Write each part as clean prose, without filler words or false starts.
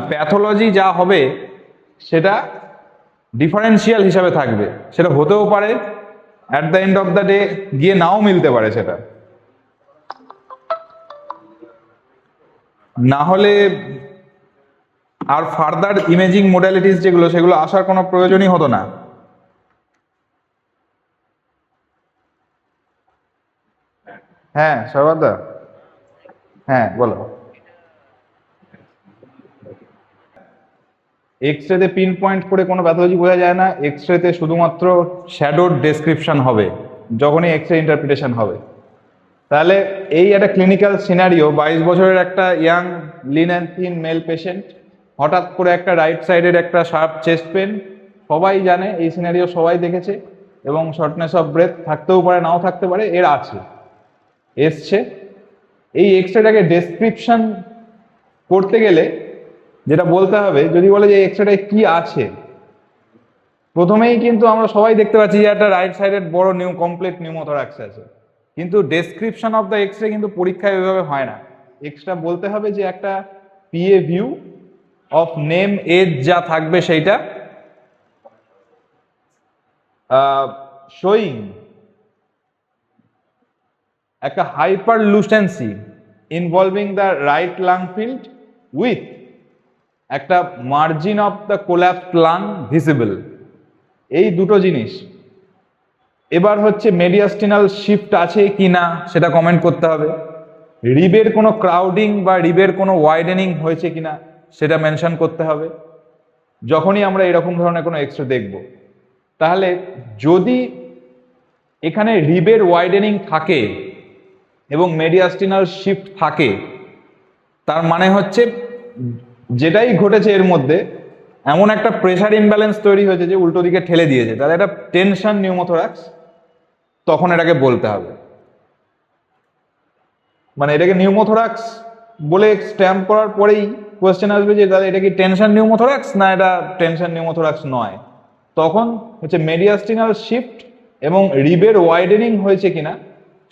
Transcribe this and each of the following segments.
Pathology যা হবে সেটা ডিফারেন্সিয়াল হিসাবে থাকবে, সেটা হতেও পারে at the end of the day গিয়ে নাও মিলতে পারে, সেটা না হলে আর ফার্দার ইমেজিং মোডালিটিস যেগুলো সেগুলো আসার কোনো প্রয়োজনই হতো না। হ্যাঁ সর্বাদা, হ্যাঁ বলো। এক্স রেতে পিন পয়েন্ট করে কোনো প্যাথোলজি বোঝা যায় না, এক্স রেতে শুধুমাত্র শ্যাডোর ডেসক্রিপশন হবে যখনই এক্স রে ইন্টারপ্রিটেশন হবে। তাহলে এই একটা ক্লিনিক্যাল সিনারিও, 22 বছরের একটা young lean and thin male patient, হঠাৎ করে একটা রাইট সাইডের একটা শার্প চেস্ট পেন, সবাই জানে এই সিনারিও, সবাই দেখেছে, এবং শর্টনেস অফ ব্রেথ থাকতেও পারে নাও থাকতে পারে, এর আছে এসছে। এই এক্স রেটাকে ডেসক্রিপশন করতে গেলে যেটা বলতে হবে, যদি বলে যে এক্স রেটায় কি আছে, প্রথমেই কিন্তু আমরা সবাই দেখতে পাচ্ছি যে একটা রাইট সাইডের বড় কমপ্লিট নিউমোথোরাক্স আছে, কিন্তু description of the X ray কিন্তু পরীক্ষায় ওইভাবে হয় না। এক্সট্রা বলতে হবে যে একটা পিএ ভিউ অফ নেম এজ যা থাকবে সেইটা শোয়িং একটা hyperlucency involving the right lung field with একটা margin of the collapsed lung visible, এই দুটো জিনিস। এবার হচ্ছে মেডিয়াস্টিনাল শিফট আছে কি না সেটা কমেন্ট করতে হবে, রিবের কোনো ক্রাউডিং বা রিবের কোনো ওয়াইডেনিং হয়েছে কিনা সেটা মেনশন করতে হবে যখনই আমরা এরকম ধরনের কোনো এক্স রে দেখব। তাহলে যদি এখানে রিবের ওয়াইডেনিং থাকে এবং মেডিয়াস্টিনাল শিফট থাকে, তার মানে হচ্ছে যেটাই ঘটেছে এর মধ্যে এমন একটা প্রেসার ইমব্যালেন্স তৈরি হয়েছে যে উল্টো দিকে ঠেলে দিয়েছে, তাহলে একটা টেনশন নিউমোথোরাক্স, তখন এটাকে বলতে হবে। মানে এটাকে নিউমোথোরাক্স বলে স্ট্যাম্প করার পরেই কোয়েশ্চেন আসবে যে তাহলে এটা কি টেনশন নিউমোথোরাক্স না এটা টেনশন নিউমোথোরাক্স নয়, তখন হচ্ছে মেডিয়াস্টিনাল শিফট এবং রিবের ওয়াইডেনিং হয়েছে কিনা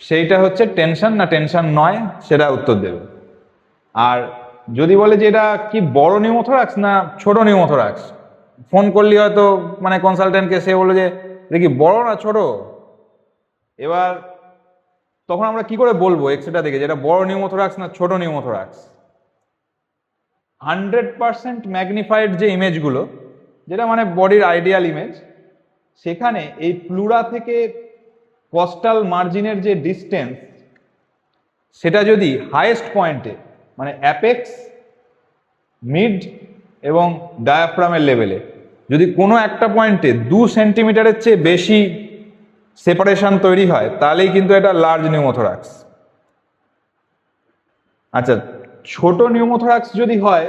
সেইটা হচ্ছে টেনশন না টেনশন নয় সেটা উত্তর দেবে। আর যদি বলে যে এটা কি বড় নিউমোথোরাক্স না ছোট নিউমোথোরাক্স, ফোন করলি হয়তো মানে কনসালটেন্টকে, সে বললো যে এটা কি বড় না ছোট, এবার তখন আমরা কি করে বলবো এক্সরেটা দেখে যেটা বড় নিউমোথোরাক্স না ছোট নিউমোথোরাক্স? 100% ম্যাগনিফাইড যে ইমেজগুলো, যেটা মানে বডির আইডিয়াল ইমেজ, সেখানে এই প্লুরা থেকে কস্টাল মার্জিনের যে ডিস্টেন্স, সেটা যদি হাইয়েস্ট পয়েন্টে মানে অ্যাপেক্স, মিড এবং ডায়াফ্রামের লেভেলে যদি কোনো একটা পয়েন্টে 2 সেন্টিমিটারের চেয়ে বেশি সেপারেশন তৈরি হয়, তাহলেই কিন্তু এটা লার্জ নিউমোথোরাক্স। আচ্ছা, ছোট নিউমোথোরাক্স যদি হয়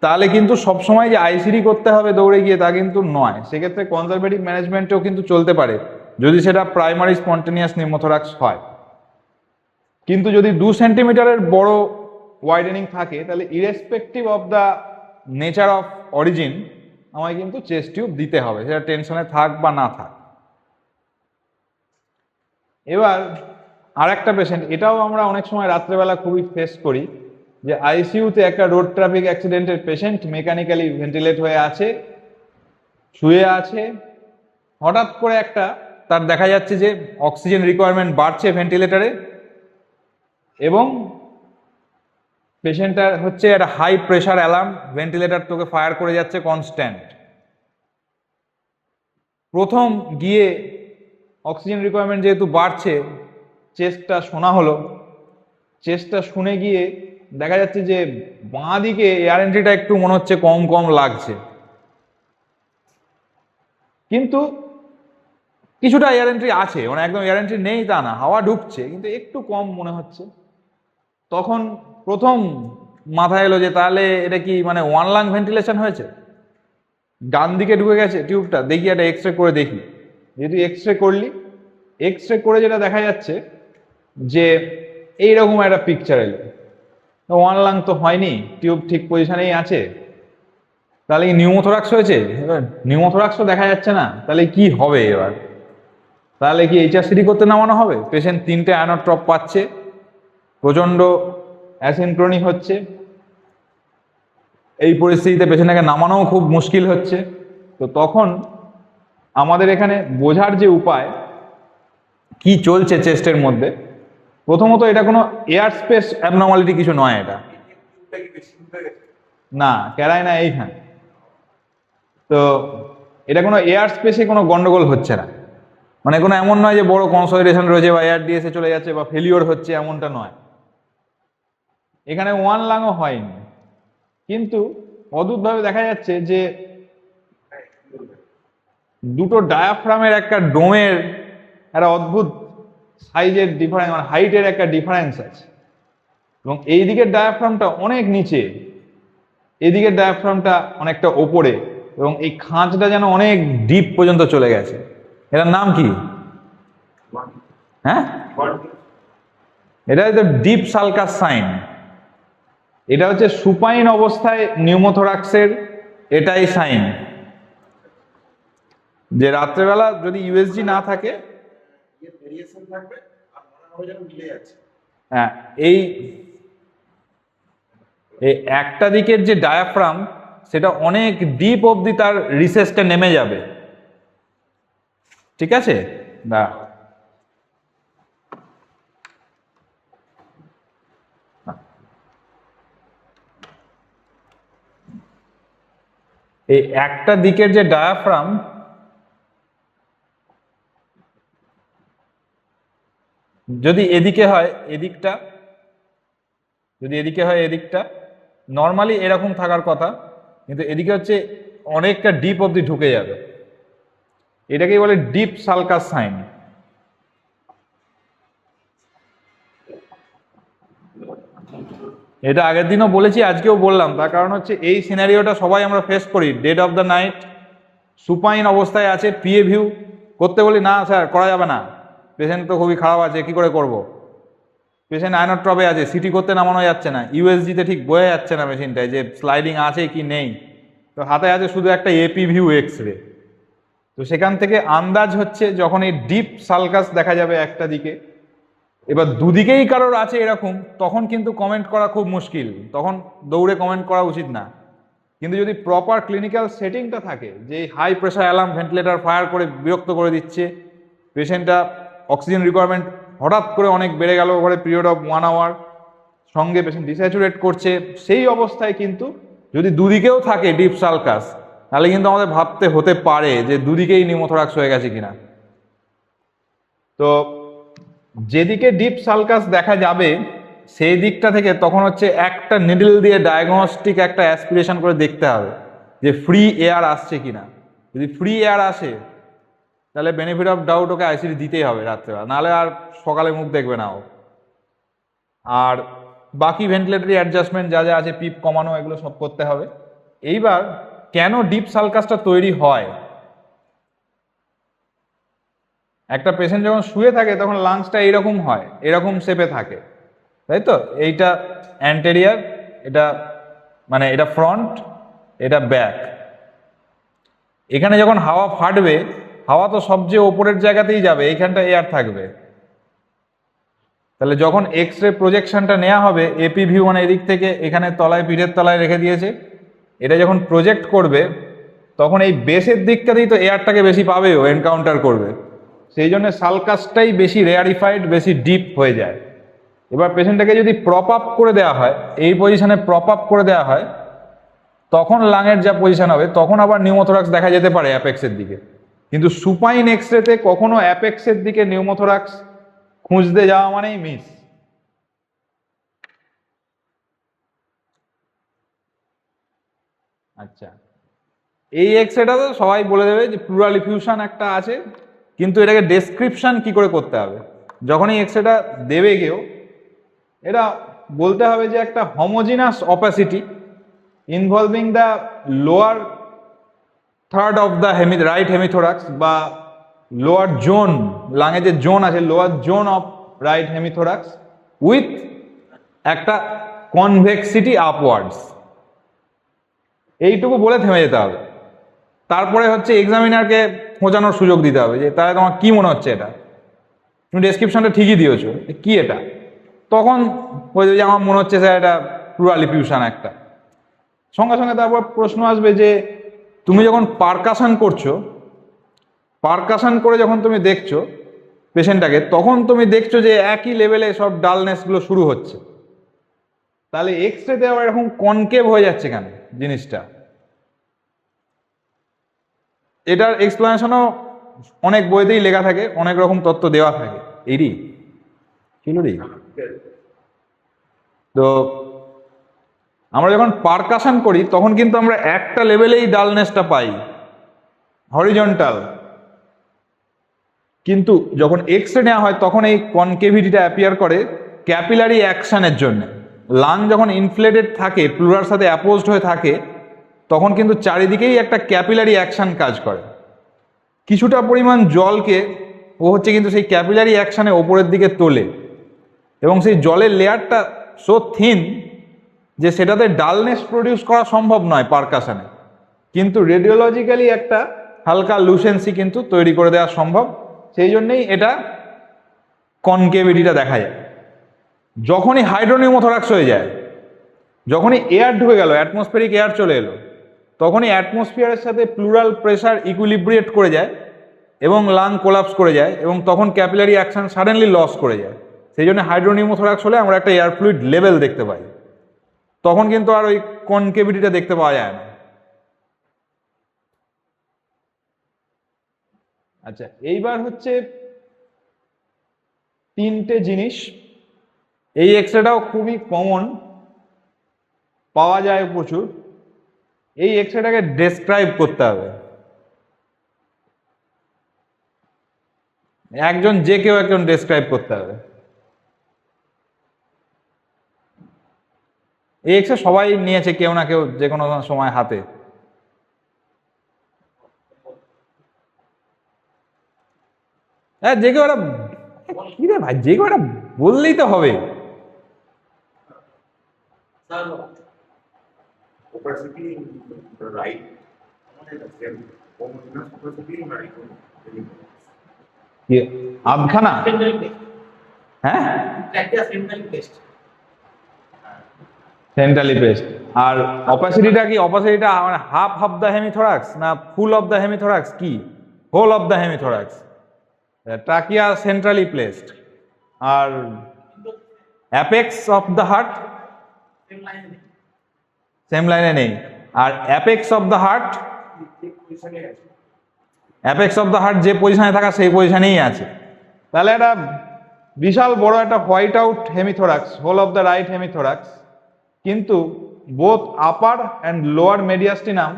তাহলে কিন্তু সবসময় যে আইসিডি করতে হবে দৌড়ে গিয়ে তা কিন্তু নয়, সেক্ষেত্রে কনজারভেটিভ ম্যানেজমেন্টেও কিন্তু চলতে পারে যদি সেটা প্রাইমারি স্পন্টেনিয়াস নিউমোথোরাক্স হয়। কিন্তু যদি 2 সেন্টিমিটারের বড় ওয়াইডেনিং থাকে, তাহলে irrespective of the nature of origin আমায় কিন্তু চেস্ট টিউব দিতে হবে, সেটা টেনশনে থাক বা না থাক। এবার আর একটা পেশেন্ট, এটাও আমরা অনেক সময় রাত্রেবেলা খুবই ফেস করি, যে আইসিইউতে একটা রোড ট্রাফিক অ্যাক্সিডেন্টের পেশেন্ট মেকানিক্যালি ভেন্টিলেট হয়ে আছে, শুয়ে আছে, হঠাৎ করে একটা তার দেখা যাচ্ছে যে অক্সিজেন রিকোয়ারমেন্ট বাড়ছে ভেন্টিলেটারে, এবং পেশেন্টটার হচ্ছে একটা হাই প্রেশার অ্যালার্ম, ভেন্টিলেটার তোকে ফায়ার করে যাচ্ছে কনস্ট্যান্ট। প্রথম গিয়ে অক্সিজেন রিকোয়ারমেন্ট যেহেতু বাড়ছে, চেস্টটা শোনা হলো, চেস্টটা শুনে গিয়ে দেখা যাচ্ছে যে বাঁ দিকে এয়ার এন্ট্রিটা একটু মনে হচ্ছে কম কম লাগছে, কিন্তু কিছুটা এয়ার এন্ট্রি আছে, মানে একদম এয়ার এন্ট্রি নেই তা না, হাওয়া ঢুকছে কিন্তু একটু কম মনে হচ্ছে। তখন প্রথম মাথায় এলো যে তাহলে এটা কি মানে 1 লাং ভেন্টিলেশন হয়েছে, ডান দিকে ঢুকে গেছে টিউবটা, দেখি একটা এক্স রে করে দেখি। যেহেতু এক্স রে করলি, এক্স রে করে যেটা দেখা যাচ্ছে যে এইরকম একটা পিকচার এলো, 1 লাং তো হয়নি, টিউব ঠিক পজিশনেই আছে, তাহলে কি নিউমোথোরাক্স হয়েছে? এবার নিউমোথোরাক্সও দেখা যাচ্ছে না, তাহলে কি হবে এবার? তাহলে কি এইচআরসিডি করতে নামানো হবে? পেশেন্ট 3টে আয়নোট্রপ পাচ্ছে, প্রচন্ড অ্যাসিনক্রনি হচ্ছে, এই পরিস্থিতিতে পেশেন্টটাকে নামানোও খুব মুশকিল হচ্ছে। তো তখন আমাদের এখানে বোঝার যে উপায় কি চলছে চেস্টের মধ্যে, প্রথমত এটা কোনো এয়ার স্পেস অ্যাবনর্মালিটি কিছু নয়, এটা না ক্যারায় না এইখানে। তো এটা কোনো এয়ার স্পেসে কোনো গন্ডগোল হচ্ছে না, মানে কোনো এমন নয় যে বড় কনসলিডেশন রয়েছে বা এয়ার ডিএসএ চলে যাচ্ছে বা ফেলিওর হচ্ছে, এমনটা নয়। এখানে ওয়ান লাংও হয়নি, কিন্তু অদ্ভুতভাবে দেখা যাচ্ছে যে দুটো ডায়াফ্রামের একটা ডোমের একটা অদ্ভুত সাইজের ডিফারেন্স, মানে হাইটের একটা ডিফারেন্স আছে, এবং এই দিকের ডায়াফ্রামটা অনেক নিচে, এদিকের ডায়াফ্রামটা অনেকটা ওপরে, এবং এই খাঁজটা যেন অনেক ডিপ পর্যন্ত চলে গেছে। এটার নাম কি? হ্যাঁ, এটা হচ্ছে ডিপ সালকাস সাইন। এটা হচ্ছে সুপাইন অবস্থায় নিউমোথোরাক্সের এটাই সাইন, যে রাত্রেবেলা যদি ইউএসজি না থাকে, হ্যাঁ, এই একটা দিকের যে ডায়াফ্রাম সেটা অনেক ডিপ অবধি তার রিসেসটা নেমে যাবে, ঠিক আছে না? এই একটা দিকের যে ডায়াফ্রাম, যদি এদিকে হয় এদিকটা, যদি এদিকে হয় এদিকটা, নর্মালি এরকম থাকার কথা, কিন্তু এদিকে হচ্ছে অনেকটা ডিপ অবধি ঢুকে যাবে। এটাকেই বলে ডিপ সালকাস সাইন। এটা আগের দিনও বলেছি, আজকেও বললাম, তার কারণ হচ্ছে এই সিনারিওটা সবাই আমরা ফেস করি। Dead of the night supine অবস্থায় আছে, পিএ ভিউ করতে বলি, না স্যার করা যাবে না, পেশেন্ট তো খুবই খারাপ আছে, কি করে করব? পেশেন্ট আয়নোট্রপে আছে, সিটি করতে নামানো যাচ্ছে না, ইউএসজিতে ঠিক বয়ে যাচ্ছে না মেশিনটায় যে স্লাইডিং আছে কি নেই, তো হাতে আছে শুধু একটা এপি ভিউ এক্স রে। তো সেখান থেকে আন্দাজ হচ্ছে যখন এই ডিপ সালকাস দেখা যাবে একটা দিকে, এবার দুদিকেই কারোর আছে এরকম, তখন কিন্তু কমেন্ট করা খুব মুশকিল, তখন দৌড়ে কমেন্ট করা উচিত না। কিন্তু যদি প্রপার ক্লিনিক্যাল সেটিংটা থাকে, যে high pressure alarm ventilator fire করে বিরক্ত করে দিচ্ছে, পেশেন্টটা অক্সিজেন রিকোয়ারমেন্ট হঠাৎ করে অনেক বেড়ে গেল ওভার পিরিয়ড অফ 1 আওয়ার, সঙ্গে পেশেন্ট ডিস্যাচুরেট করছে, সেই অবস্থায় কিন্তু যদি দুদিকেও থাকে ডিপ সালকাস, তাহলে কিন্তু আমাদের ভাবতে হতে পারে যে দুদিকেই নিউমোথোরাক্স হয়ে গেছে কিনা। তো যেদিকে ডিপ সালকাস দেখা যাবে সেই দিকটা থেকে তখন হচ্ছে একটা নিডল দিয়ে ডায়াগনস্টিক একটা অ্যাসপিরেশন করে দেখতে হবে যে ফ্রি এয়ার আসছে কিনা। যদি ফ্রি এয়ার আসে তাহলে benefit of doubt okay ICD দিতেই হবে রাত্রেবেলা, নাহলে আর সকালে মুখ দেখবে না ও। আর বাকি ভেন্টিলেটরি অ্যাডজাস্টমেন্ট যা যা আছে, পিপ কমানো, এগুলো সব করতে হবে। এইবার কেন ডিপ সালকাসটা তৈরি হয়? একটা পেশেন্ট যখন শুয়ে থাকে তখন লাংসটা এইরকম হয়, এরকম শেপে থাকে, তাই তো? এইটা অ্যান্টেরিয়ার, এটা মানে এটা ফ্রন্ট, এটা ব্যাক। এখানে যখন হাওয়া ফাটবে, হাওয়া তো সবচেয়ে ওপরের জায়গাতেই যাবে, এইখানটা এয়ার থাকবে। তাহলে যখন এক্স রে প্রজেকশনটা নেওয়া হবে, এপি ভিউ মানে এদিক থেকে এখানে তলায়, পিঠের তলায় রেখে দিয়েছে, এটা যখন প্রজেক্ট করবে তখন এই বেসের দিকটাতেই তো এয়ারটাকে বেশি পাবে, ও এনকাউন্টার করবে, সেই জন্য সালকাসটাই বেশি রেয়ারিফাইড, বেশি ডিপ হয়ে যায়। এবার পেশেন্টটাকে যদি প্রপ আপ করে দেওয়া হয়, এই পজিশনে প্রপ আপ করে দেওয়া হয়, তখন লাঙের যা পজিশন হবে, তখন আবার নিউমোথোরাক্স দেখা যেতে পারে অ্যাপেক্সের দিকে। কিন্তু সুপাইন এক্সরেতে কখনো অ্যাপেক্সের দিকে নিউমোথোরাক্স খুঁজতে যাওয়া মানেই মিস। আচ্ছা, এই এক্সরেটা তো সবাই বলে দেবে যে প্লুরাল ইফিউশন একটা আছে, কিন্তু এটাকে ডেসক্রিপশন কি করে করতে হবে? যখনই এক্সরেটা দেবে কেউ, এটা বলতে হবে যে একটা homogeneous opacity involving the lower third of the right hemithorax, বা লোয়ার জোন, লাঙে যে জোন আছে, lower zone of right hemithorax with একটা কনভেক্সিটি আপওয়ার্ডস। এইটুকু বলে থেমে যেতে হবে। তারপরে হচ্ছে এক্সামিনারকে খোঁজানোর সুযোগ দিতে হবে যে তাহলে তোমার কি মনে হচ্ছে, এটা তুমি ডেসক্রিপশনটা ঠিকই দিয়েছো, কি এটা? তখন বলবে যে আমার মনে হচ্ছে স্যার এটা প্লুরাল ইফিউশন একটা। সঙ্গে সঙ্গে তারপর প্রশ্ন আসবে যে তুমি যখন পারকাশন করছো, পারকাশন করে যখন তুমি দেখছো পেশেন্টটাকে, তখন তুমি দেখছো যে একই লেভেলে সব ডালনেসগুলো শুরু হচ্ছে, তাহলে এক্স রেতে আবার এরকম কনকেভ হয়ে যাচ্ছে কেন জিনিসটা? এটার এক্সপ্লেনেশনও অনেক বইতেই লেখা থাকে, অনেক রকম তত্ত্ব দেওয়া থাকে। এইরি ছিল রে। তো আমরা যখন পারকাশন করি তখন কিন্তু আমরা একটা লেভেলেই ডালনেসটা পাই, হরিজন্টাল। কিন্তু যখন এক্স রে নেওয়া হয় তখন এই কনকেভিটিটা অ্যাপিয়ার করে ক্যাপিলারি অ্যাকশনের জন্য। লাং যখন ইনফ্লেটেড থাকে, প্লুরার সাথে অ্যাপোজড হয়ে থাকে, তখন কিন্তু চারিদিকেই একটা ক্যাপিলারি অ্যাকশন কাজ করে। কিছুটা পরিমাণ জলকে ও হচ্ছে কিন্তু সেই ক্যাপিলারি অ্যাকশনে ওপরের দিকে তোলে, এবং সেই জলের লেয়ারটা সো থিন যে সেটাতে ডালনেস প্রডিউস করা সম্ভব নয় পারকাশনে, কিন্তু রেডিওলজিক্যালি একটা হালকা লুসেন্সি কিন্তু তৈরি করে দেওয়া সম্ভব। সেই জন্যেই এটা কনকেভিটিটা দেখা যায়। যখনই হাইড্রোনিউমোথোরাক্স হয়ে যায়, যখনই এয়ার ঢুকে গেল, অ্যাটমসফিয়ারিক এয়ার চলে এলো, তখনই অ্যাটমসফিয়ারের সাথে প্লুরাল প্রেসার ইকুইলিব্রিয়েট করে যায় এবং লাং কোলাপস করে যায়, এবং তখন ক্যাপিলারি অ্যাকশন সাডেনলি লস করে যায়। সেই জন্য হাইড্রোনিউমোথোরাক্স হলে আমরা একটা এয়ার ফ্লুইড লেভেল দেখতে পাই, তখন কিন্তু আর ওই কনকেভিটিটা দেখতে পাওয়া যায় না। আচ্ছা, এইবার হচ্ছে তিনটে জিনিস, এই এক্সরেটাও খুবই কমন, পাওয়া যায় প্রচুর। এই এক্সরেটাকে ডেসক্রাইব করতে হবে, একজন যে কেউ একজন ডেসক্রাইব করতে হবে। এই এক্সরে সবাই নিয়েছে কেউ না কেউ যে কোনো সময় হাতে। হ্যাঁ, যে কেউ একটা, কি রে ভাই, যে কেউ একটা বললেই তো হবে। আধখানা, হ্যাঁ সেন্ট্রালি প্লেসড। আর অপাসিটিটা কি? অপাসিটিটা মানে হাফ অফ দ্য হেমিথোরাক্স না ফুল অফ দ্য হেমিথোরাক্স, কি whole of the hemithorax? Trachea centrally placed. আর apex of the heart same লাইনে নেই। আর apex of the heart, apex of the heart যে পজিশনে থাকা সেই পজিশনেই আছে। তাহলে একটা বিশাল বড় একটা white out hemithorax, whole of the right hemithorax, কিন্তু both upper and lower mediastinum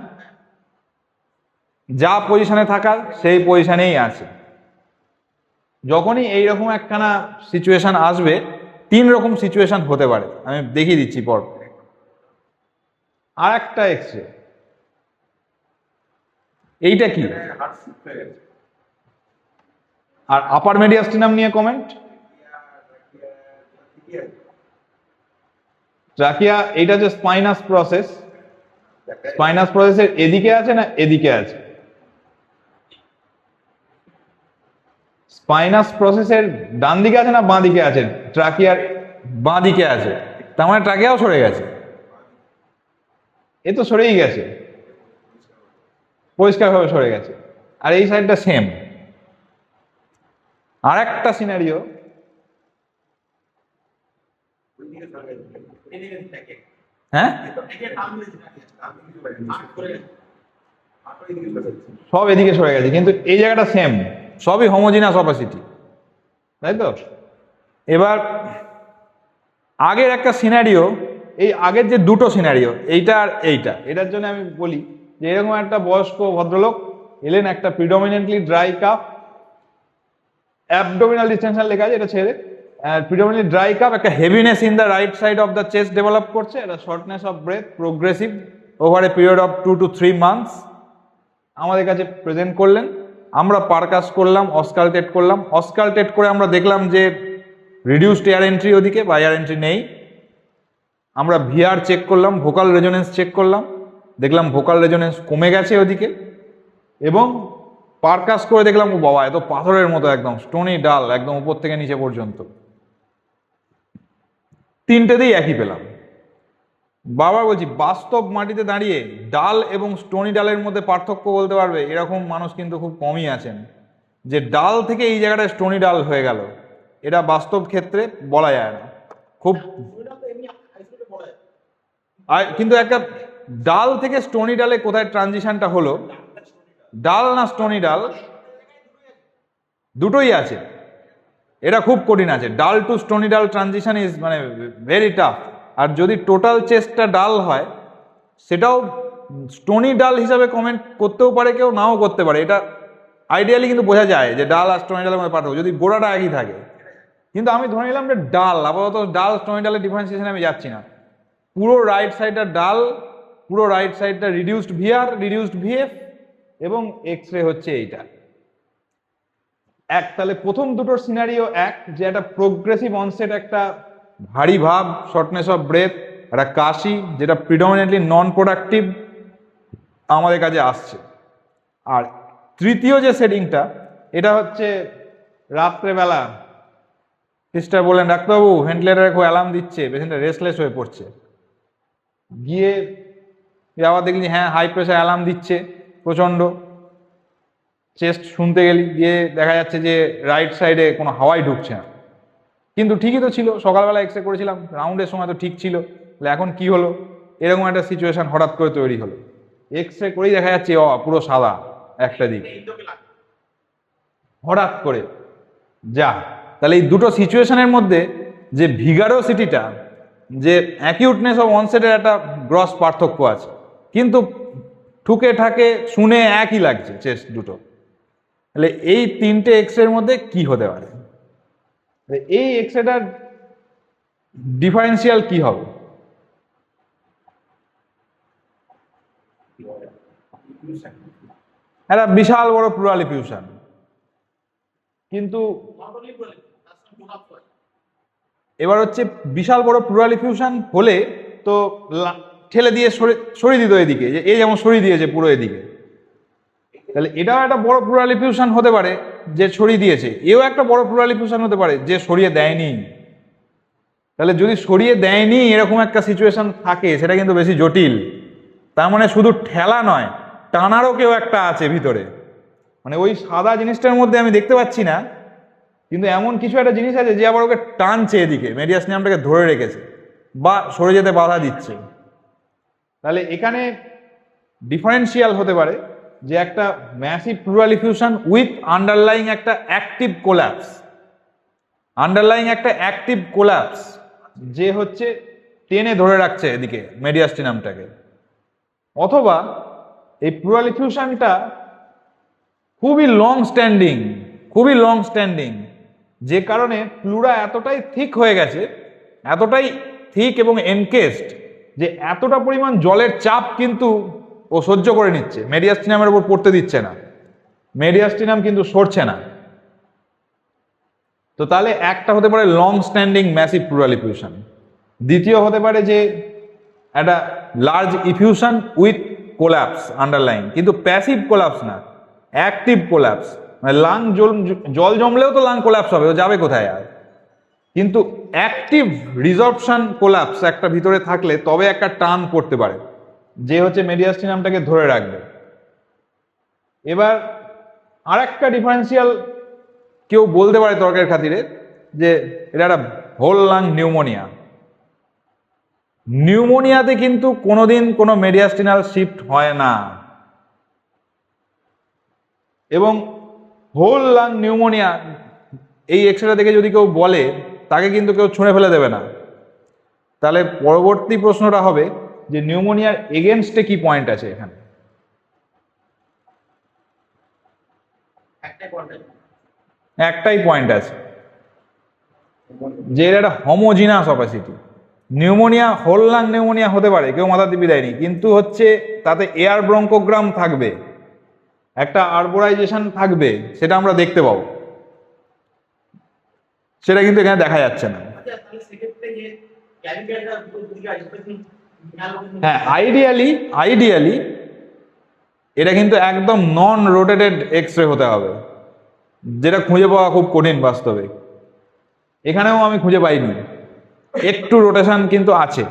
যা পজিশনে থাকার সেই পজিশনেই আছে। যখনই এইরকম একখানা সিচুয়েশন আসবে, তিন রকম সিচুয়েশন হতে পারে, আমি দেখিয়ে দিচ্ছি পর। আর একটা এক্সরে, এইটা কি? আর আপার মেডিয়াস্টিনাম নিয়ে কমেন্ট। ট্রাকিয়া, এইটা যে স্পাইনাস প্রসেস, স্পাইনাস প্রসেসের এদিকে আছে না এদিকে আছে? স্পাইনাস প্রসেসের ডান দিকে আছে না বাঁ দিকে আছে? ট্রাকিয়ার বাঁ দিকে আছে, তার মানে ট্রাকিয়াও সরে গেছে। এ তো সরেই গেছে, পরিষ্কারভাবে সরে গেছে। আর এই সাইডটা সেম। আর একটা সিনারিও, হ্যাঁ সব এদিকে সরে গেছে, কিন্তু এই জায়গাটা সেম, সবই হোমোজিনাস অপাসিটি, তাই তো? এবার আগের একটা সিনারিও, এই আগের যে দুটো সিনারিও, এইটা আর এইটা, এটার জন্য আমি বলি যে এরকম একটা বয়স্ক ভদ্রলোক এলেন, একটা প্রিডমিনেন্টলি ড্রাই কাপ, অ্যাবডোমিনাল ডিসটেনশন লেখা আছে, এটা ছেড়ে প্রিডমিনেন্টলি ড্রাই কাপ, একটা heaviness in the right side of the chest develop করছে, একটা shortness of breadth progressive over a period of 2 to 3 months আমাদের কাছে প্রেজেন্ট করলেন। আমরা পারকাস করলাম, অসকালটেট করলাম। অসকালটেট করে আমরা দেখলাম যে রিডিউসড এয়ার এন্ট্রি ওদিকে, বা এয়ার এন্ট্রি নেই। আমরা ভিআর চেক করলাম, ভোকাল রেজোনেন্স চেক করলাম, দেখলাম ভোকাল রেজোনেন্স কমে গেছে ওদিকে। এবং পারকাস করে দেখলাম, ও বাবা, এত পাথরের মতো একদম স্টোনি ডাল, একদম উপর থেকে নিচে পর্যন্ত। তিনটেতেই একই পেলাম। বারবার বলছি, বাস্তব মাটিতে দাঁড়িয়ে ডাল এবং স্টোনি ডালের মধ্যে পার্থক্য বলতে পারবে এরকম মানুষ কিন্তু খুব কমই আছেন, যে ডাল থেকে এই জায়গাটা স্টোনি ডাল হয়ে গেল, এটা বাস্তব ক্ষেত্রে বলা যায় না খুব। আর কিন্তু একটা ডাল থেকে স্টোনি ডালে কোথায় ট্রানজিশনটা হলো, ডাল না স্টোনি ডাল দুটোই আছে, এটা খুব কঠিন আছে। ডাল টু স্টোনি ডাল ট্রানজিশন ইজ মানে ভেরি টাফ। আর যদি টোটাল চেস্টটা ডাল হয়, সেটাও স্টোনি ডাল হিসাবে কমেন্ট করতেও পারে কেউ, নাও করতে পারে। এটা আইডিয়ালি কিন্তু বোঝা যায় যে ডাল আর স্টোনি ডালের মধ্যে পার্থক্য, যদি গোড়াটা একই থাকে। কিন্তু আমি ধরে নিলাম যে ডাল, আপাতত ডাল স্টোনি ডালের ডিফারেন্সিয়েশনে আমি যাচ্ছি না। পুরো রাইট সাইডটা ডাল, পুরো রাইট সাইডটা রিডিউসড ভিআর, রিডিউসড ভিএফ, এবং এক্স রে হচ্ছে এইটা এক। তাহলে প্রথম দুটোর সিনারিও এক, যে একটা প্রোগ্রেসিভ অনসেট, একটা ভারী ভাব, শর্টনেস অফ ব্রেথ, একটা কাশি, যেটা প্রিডমিনেন্টলি নন প্রোডাক্টিভ আমাদের কাছে আসছে। আর তৃতীয় যে সেটিংটা, এটা হচ্ছে রাত্রেবেলা সিস্টার বললেন ডাক্তারবাবু ভেন্টিলেটারে খুব অ্যালার্ম দিচ্ছে, পেশেন্টটা রেস্টলেস হয়ে পড়ছে, গিয়ে আবার দেখলি হ্যাঁ হাই প্রেশার অ্যালার্ম দিচ্ছে প্রচণ্ড, চেস্ট শুনতে গেলি, গিয়ে দেখা যাচ্ছে যে রাইট সাইডে কোনো হাওয়াই ঢুকছে না। কিন্তু ঠিকই তো ছিল, সকালবেলা এক্স রে করেছিলাম, রাউন্ডের সময় তো ঠিক ছিল, তাহলে এখন কি হলো? এরকম একটা সিচুয়েশন হঠাৎ করে তৈরি হলো, এক্স রে করেই দেখা যাচ্ছে পুরো সাদা একটা দিক হঠাৎ করে। যা, তাহলে এই দুটো সিচুয়েশনের মধ্যে যে ভিগারোসিটিটা, যে অ্যাকিউটনেস অফ অনসেটের একটা গ্রস পার্থক্য আছে, কিন্তু ঠুকে ঠাকে শুনে একই লাগছে চেস্ট দুটো। তাহলে এই তিনটে এক্স রের মধ্যে কি হতে পারে? এই এক্স রেটার ডিফারেন্সিয়াল কি হবে? একটা বিশাল বড় প্লুরাল ইফিউশন, কিন্তু এবার হচ্ছে বিশাল বড় প্লুরাল ইফিউশন হলে তো ঠেলে দিয়ে সরিয়ে দিত এদিকে, যে এই যেমন সরিয়ে দিয়েছে পুরো এদিকে, তাহলে এটাও একটা বড় প্লুরাল ইফিউশন হতে পারে যে সরিয়ে দিয়েছে, এও একটা বড় প্লুরাল ইফিউশন হতে পারে যে সরিয়ে দেয়নি। তাহলে যদি সরিয়ে দেয়নি এরকম একটা সিচুয়েশন থাকে, সেটা কিন্তু বেশি জটিল। তার মানে শুধু ঠেলা নয়, টানারও কেউ একটা আছে ভিতরে, মানে ওই সাদা জিনিসটার মধ্যে আমি দেখতে পাচ্ছি না, কিন্তু এমন কিছু একটা জিনিস আছে যে আবার ওকে টানছে এদিকে, মেডিয়াস্টিনামটাকে ধরে রেখেছে বা সরে যেতে বাধা দিচ্ছে। তাহলে এখানে ডিফারেন্সিয়াল হতে পারে যে একটা massive pleural effusion with underlying একটা অ্যাক্টিভ কোল্যাপস, আন্ডারলাইং একটা অ্যাক্টিভ কোল্যাপস যে হচ্ছে টেনে ধরে রাখছে এদিকে মেডিয়াস্টিনামটাকে। অথবা এই প্লুরাল ইফিউশনটা খুবই লং স্ট্যান্ডিং, খুবই লং স্ট্যান্ডিং, যে কারণে প্লুরা এতটাই থিক হয়ে গেছে, এতটাই থিক এবং এনকেসড, যে এতটা পরিমাণ জলের চাপ কিন্তু ও সহ্য করে নিচ্ছে, মেডিয়াস্টিনামের উপর পড়তে দিচ্ছে না, মেডিয়াস্টিনাম কিন্তু সরছে না। তো তাহলে একটা হতে পারে long standing massive pleural effusion, দ্বিতীয় হতে পারে যে একটা large effusion with collapse underline, কিন্তু প্যাসিভ কোল্যাপস না, অ্যাক্টিভ কোল্যাপস, মানে লাং জল জমলেও তো লাং কোল্যাপস হবে, ও যাবে কোথায় আর, কিন্তু অ্যাক্টিভ রিজর্পশন কোল্যাপস একটা ভিতরে থাকলে তবে একটা টান পড়তে পারে, যে হচ্ছে মেডিয়াস্টিনামটাকে ধরে রাখবে। এবার আর একটা ডিফারেন্সিয়াল কেউ বলতে পারে তর্কের খাতিরে যে এটা একটা হোল লাং নিউমোনিয়া। নিউমোনিয়াতে কিন্তু কোনোদিন কোনো মেডিয়াস্টিনাল শিফট হয় না, এবং হোল লাং নিউমোনিয়া এই এক্সরেটা দেখে যদি কেউ বলে, তাকে কিন্তু কেউ ছুঁড়ে ফেলে দেবে না। তাহলে পরবর্তী প্রশ্নটা হবে যে নিউমোনিয়ার এগেনস্টে কি পয়েন্ট আছে এখানে? একটাই পয়েন্ট আছে, যে এর একটা homogeneous opacity. Pneumonia whole lung pneumonia হতে পারে, কেউ মাথা দিবি দেয়নি, কিন্তু হচ্ছে তাতে এয়ার ব্রঙ্কোগ্রাম থাকবে, একটা আর্বোরাইজেশন থাকবে, সেটা আমরা দেখতে পাবো, সেটা কিন্তু এখানে দেখা যাচ্ছে না। হ্যাঁ, আইডিয়ালি এটা কিন্তু একদম নন রোটেটেড এক্স রে হতে হবে, যেটা খুঁজে পাওয়া খুব কঠিন বাস্তবে। এখানেও আমি খুঁজে পাইনি, একটু রোটেশন কিন্তু আছে,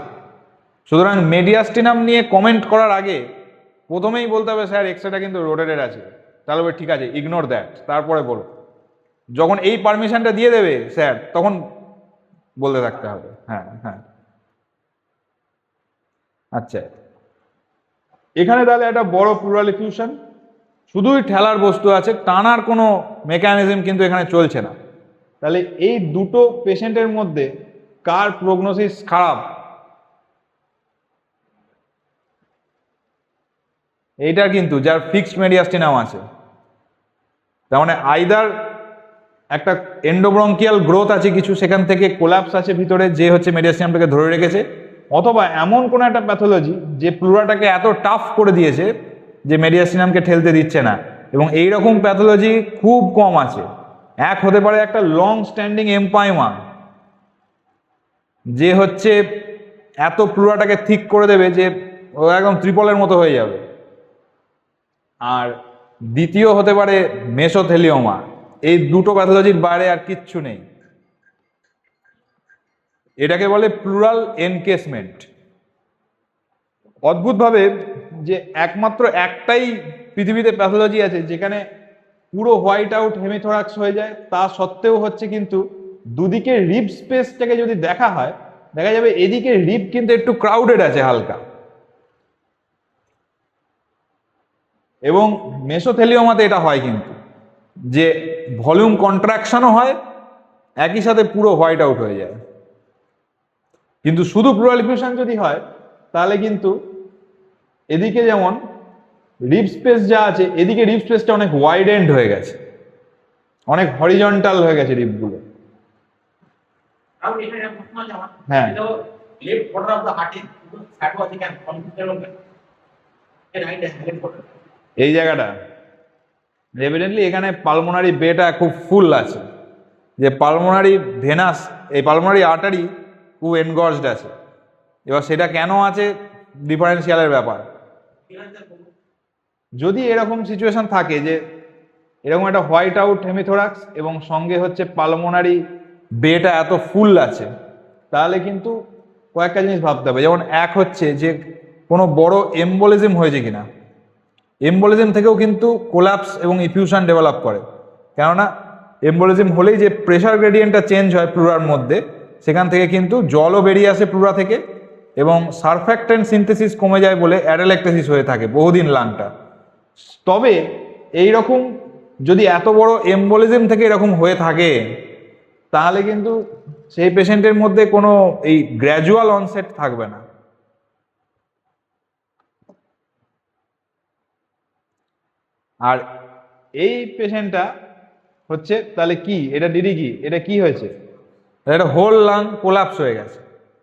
সুতরাং মেডিয়াস্টিনাম নিয়ে কমেন্ট করার আগে প্রথমেই বলতে হবে স্যার এক্সরেটা কিন্তু রোটেটেড আছে, তাহলে বলে ঠিক আছে ইগনোর দ্যাট, তারপরে বলো। যখন এই পারমিশনটা দিয়ে দেবে স্যার তখন বলতে থাকতে হবে। হ্যাঁ হ্যাঁ আচ্ছা, এখানে তাহলে একটা বড় প্লুরাল এফিউশন, শুধুই ঠেলার বস্তু আছে, টানার কোনো মেকানিজম কিন্তু এখানে চলছে না। তাহলে এই দুটো পেশেন্টের মধ্যে কার প্রগনোসিস খারাপ? এইটা কিন্তু যার ফিক্সড মেডিয়াস্টিনাম আছে, তার মানে আইদার একটা এন্ডোব্রঙ্কিয়াল গ্রোথ আছে কিছু, সেখান থেকে কোলাপস আছে ভিতরে যে হচ্ছে মেডিয়াস্টিনামটাকে ধরে রেখেছে, অথবা এমন কোনো একটা প্যাথোলজি যে প্লুরাটাকে এত টাফ করে দিয়েছে যে মেডিয়াস্টিনামকে ঠেলতে দিচ্ছে না। এবং এই রকম প্যাথোলজি খুব কম আছে। এক হতে পারে একটা লং স্ট্যান্ডিং এমপাইমা যে হচ্ছে এত প্লুরাটাকে থিক করে দেবে যে ও একদম ত্রিপলের মতো হয়ে যাবে। আর দ্বিতীয় হতে পারে মেসোথেলিওমা। এই দুটো প্যাথোলজির বাইরে আর কিচ্ছু নেই। এটাকে বলে প্লুরাল এনকেসমেন্ট। অদ্ভুতভাবে যে একমাত্র একটাই পৃথিবীতে প্যাথোলজি আছে যেখানে পুরো হোয়াইট আউট হেমিথোরাক্স হয়ে যায়, তা সত্ত্বেও হচ্ছে কিন্তু দুদিকে রিব স্পেসটাকে যদি দেখা হয় দেখা যাবে এদিকে রিব কিন্তু একটু ক্রাউডেড আছে হালকা। এবং মেসোথেলিওমাতে এটা হয় কিন্তু যে ভলিউম কন্ট্রাকশনও হয়, একই সাথে পুরো হোয়াইট আউট হয়ে যায়। কিন্তু শুধু প্লুরাল এফিউশন যদি হয় তাহলে কিন্তু এদিকে যেমন রিব স্পেস যা আছে এদিকে রিব স্পেসটা অনেক ওয়াইড এন্ড হয়ে গেছে, অনেক হরিজন্টাল হয়ে গেছে রিবগুলো। হ্যাঁ এই জায়গাটা এভিডেন্টলি এখানে পালমোনারি বেটা খুব ফুল আছে, যে পালমোনারি ভেনাস এই পালমোনারি আর্টারি খুব এনগর্জড আছে। এবার সেটা কেন আছে ডিফারেন্সিয়ালের ব্যাপার। যদি এরকম সিচুয়েশন থাকে যে এরকম একটা হোয়াইট আউট হেমিথোরাক্স এবং সঙ্গে হচ্ছে পালমোনারি বেটা এত ফুল আছে, তাহলে কিন্তু কয়েকটা জিনিস ভাবতে হবে। যেমন এক হচ্ছে যে কোনো বড় এম্বোলিজম হয়েছে কিনা। এম্বোলিজম থেকেও কিন্তু কোলাপস এবং ইফিউশন ডেভেলপ করে, কেননা এম্বোলিজম হলেই যে প্রেশার গ্রেডিয়েন্টটা চেঞ্জ হয় প্লুরার মধ্যে, সেখান থেকে কিন্তু জলও বেরিয়ে আসে প্লুরা থেকে, এবং সারফ্যাক্টেন্ট সিনথেসিস কমে যায় বলে অ্যাডালেক্টেসিস হয়ে থাকে বহুদিন লাংটা। তবে এই রকম যদি এত বড় এম্বোলিজম থেকে এরকম হয়ে থাকে তাহলে কিন্তু সেই পেশেন্টের মধ্যে কোনো এই গ্র্যাজুয়াল অনসেট থাকবে না। আর এই পেশেন্টটা হচ্ছে তাহলে কি, এটা ডিডি কি, এটা কি হয়েছে, এটা হোল লাং কোলাপস হয়ে গেছে।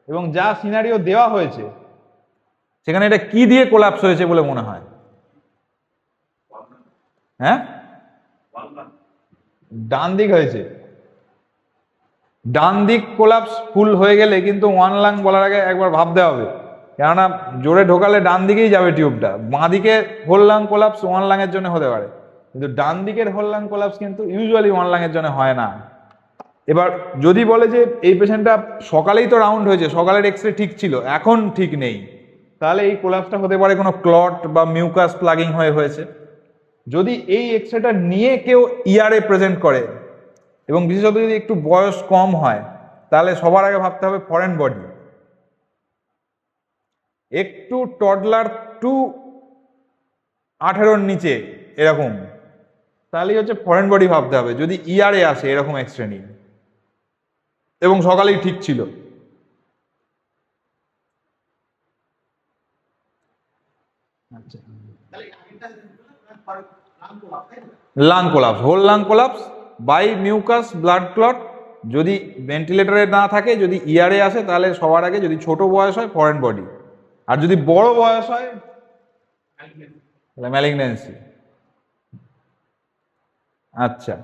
এবং যা সিনারিও দেওয়া হয়েছে সেখানে এটা কি দিয়ে কোলাপস হয়েছে বলে মনে হয়? হ্যাঁ ডান দিক হয়েছে। ডান দিক কোলাপস ফুল হয়ে গেলে কিন্তু ওয়ান লাং বলার আগে একবার ভাবতে হবে, কেননা জোরে ঢোকালে ডান দিকেই যাবে টিউবটা। বাঁ দিকে whole lung collapse one lung এর জন্য হতে পারে, কিন্তু ডান দিকের হোল লাং কোলাপস কিন্তু ইউজুয়ালি ওয়ান লাং এর জন্য হয় না। এবার যদি বলে যে এই পেশেন্টটা সকালেই তো রাউন্ড হয়েছে, সকালের এক্সরে ঠিক ছিল, এখন ঠিক নেই, তাহলে এই কোলাপসটা হতে পারে কোনো ক্লট বা মিউকাস প্লাগিং হয়ে হয়েছে। যদি এই এক্সরেটা নিয়ে কেউ ইয়ারে প্রেজেন্ট করে এবং বিশেষত যদি একটু বয়স কম হয়, তাহলে সবার আগে ভাবতে হবে ফরেন বডি। একটু টডলার টু 18-র নিচে এরকম, তাহলেই হচ্ছে ফরেন বডি ভাবতে হবে যদি ইয়ারে আসে এরকম এক্সরে নিয়ে এবং সকালেই ঠিক ছিল। আচ্ছা, lung collapse, whole lung collapse by mucus blood clot যদি ভেন্টিলেটরে না থাকে, যদি ইয়ারে আসে, তাহলে সবার আগে যদি ছোট বয়স হয় ফরেন বডি, আর যদি বড় বয়স হয় তাহলে ম্যালিগন্যান্সি। আচ্ছা,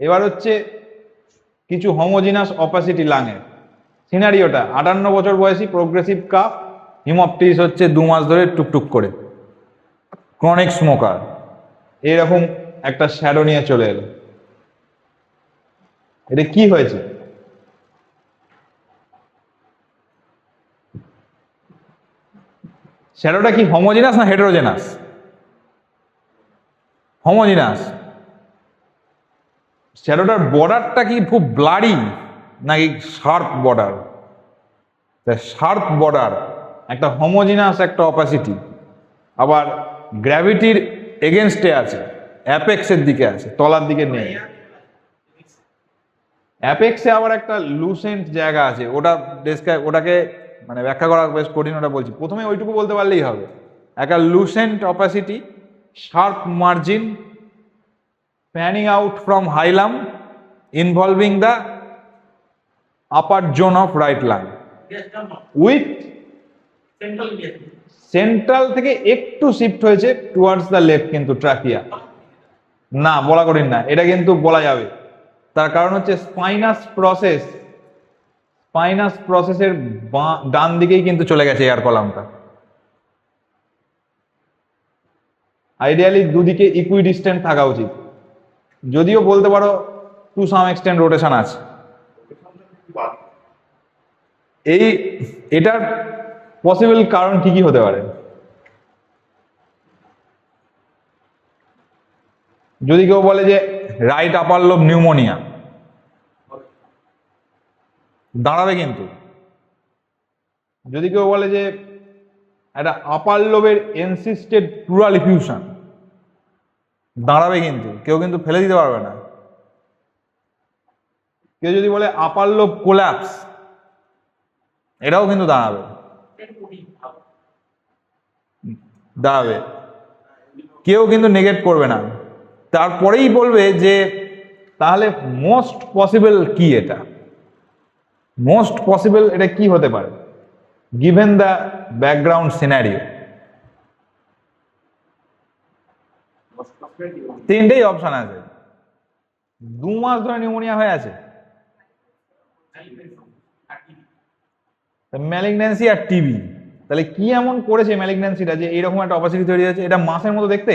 এবার হচ্ছে কিছু হোমোজিনাস অপাসিটি লাংয়ের সিনারিওটা। 58 বছর বয়সী প্রোগ্রেসিভ কাফ, হিমোপটিস হচ্ছে 2 মাস ধরে টুকটুক করে, ক্রনিক স্মোকার, এরকম একটা শ্যাডো নিয়ে চলে এলো। এটা কি হয়েছে? শ্যাডোটা কি হোমোজিনাস না হেটেরোজেনাস? হোমোজিনাস। শ্যাডোটার বর্ডারটা কি খুব ব্লারি নাকি শার্প বর্ডার? শার্প বর্ডার, একটা হোমোজিনাস একটা অপাসিটি, আবার গ্র্যাভিটির এগেনস্টে আছে, অ্যাপেক্সের দিকে আছে, তলার দিকে নেই। অ্যাপেক্সে আবার একটা লুসেন্ট জায়গা আছে, ওটাকে মানে ব্যাখ্যা করা বেশ কঠিন, ওটা বলছি। প্রথমে ওইটুকু বলতে পারলেই হবে, একটা Lucent opacity, sharp margin, fanning out from hilum involving the upper zone of right lung with central থেকে একটু শিফট হয়েছে টুয়ার্ডস দ্য লেফট, কিন্তু ট্রাকিয়া না, বলা কঠিন না, এটা কিন্তু বলা যাবে। তার কারণ হচ্ছে স্পাইনাস প্রসেসের ডান দিকেই কিন্তু চলে গেছে এয়ার কলামটা। আইডিয়ালি দুদিকে ইকুইডিস্টেন্ট থাকা উচিত, যদিও বলতে পারো টু সাম এক্সটেন্ট রোটেশন আছে। এটার পসিবল কারণ কি কি হতে পারে? যদি কেউ বলে যে রাইট আপার লোব নিউমোনিয়া, দাঁড়াবে কিন্তু। যদি কেউ বলে যে একটা আপার লোবের এনসিস্টেড প্লুরাল ইফিউশন, দাঁড়াবে কিন্তু, কেউ কিন্তু ফেলে দিতে পারবে না। কেউ যদি বলে আপার লোব কোল্যাপস, এটাও কিন্তু দাঁড়াবে। কেউ কিন্তু নেগেট করবে না। তারপরেই বলবে যে তাহলে মোস্ট পসিবল কি, এটা মোস্ট পসিবল এটা কি হতে পারে গিভেন দ্য ব্যাকগ্রাউন্ড সিনারিও। তিনটেই অপশন আছে। 2 মাস ধরে নিউমোনিয়া হয়ে আছে, ম্যালিগন্যান্সি আর টিবি। তাহলে কি এমন করেছে ম্যালিগন্যান্সিটা যে এইরকম একটা অপাসিটি তৈরি হয়েছে? এটা মাসের মতো দেখতে।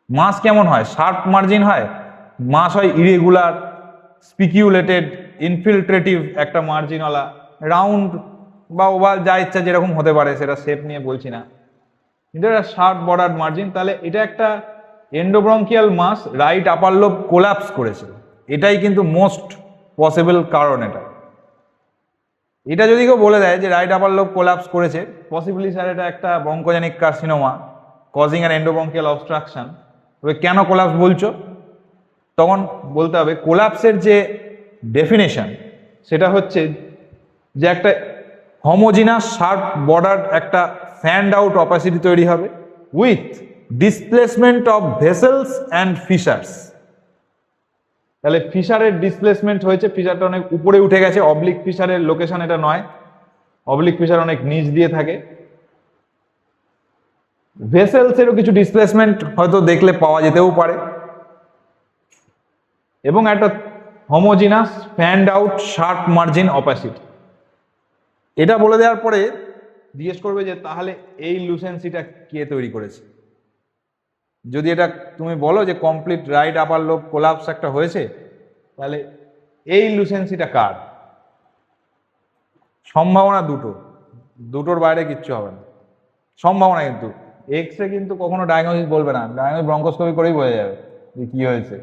মাস কেমন হয়? শার্প মার্জিন হয়, মাস হয় ইরেগুলার, স্পিকিউলেটেড, ইনফিল্ট্রেটিভ একটা মার্জিনওয়ালা, রাউন্ড বা ওভাল, যা ইচ্ছা যেরকম হতে পারে, সেটা শেপ নিয়ে বলছি না, কিন্তু এটা শার্প বর্ডার মার্জিন। তাহলে এটা একটা এন্ডোব্রঙ্কিয়াল মাস, রাইট আপার লোব কোলাপস করেছে। এটাই কিন্তু মোস্ট পসিবল কারণ। এটা যদি কেউ বলে দেয় যে রাইট আপার লোব কোলাপস করেছে, পসিবলি স্যার এটা একটা bronchogenic carcinoma causing an endobronchial obstruction, তবে কেন কোলাপস বলছো? তখন বলতে হবে কোলাপসের যে ডেফিনেশন সেটা হচ্ছে যে একটা হোমোজিনাস শার্প বর্ডার একটা ফ্যান্ড আউট অপাসিটি তৈরি হবে with displacement of vessels and fishers. তাহলে ফিশারের ডিসপ্লেসমেন্ট হয়েছে, ফিশারটা অনেক উপরে উঠে গেছে। অবলিক ফিশারের লোকেশন এটা নয়, অবলিক ফিশার অনেক নিচ দিয়ে থাকে। ভেসেলসেরও কিছু ডিসপ্লেসমেন্ট হয়তো দেখলে পাওয়া যেতেও পারে, এবং একটা homogeneous ফ্যান্ড out sharp margin opacity. এটা বলে দেওয়ার পরে জিজ্ঞেস করবে যে তাহলে এই লুসেন্সিটা কে তৈরি করেছে? যদি এটা তুমি বলো যে complete right upper lobe collapse একটা হয়েছে, তাহলে এই লুসেন্সিটা কার? সম্ভাবনা দুটোর বাইরে কিচ্ছু হবে না, সম্ভাবনা। কিন্তু এক্স রে কিন্তু কখনো ডায়াগনোসিস বলবে না, ডায়াগনোসিস ব্রঙ্কোস্কোপি করেই বোঝা যাবে যে কি হয়েছে।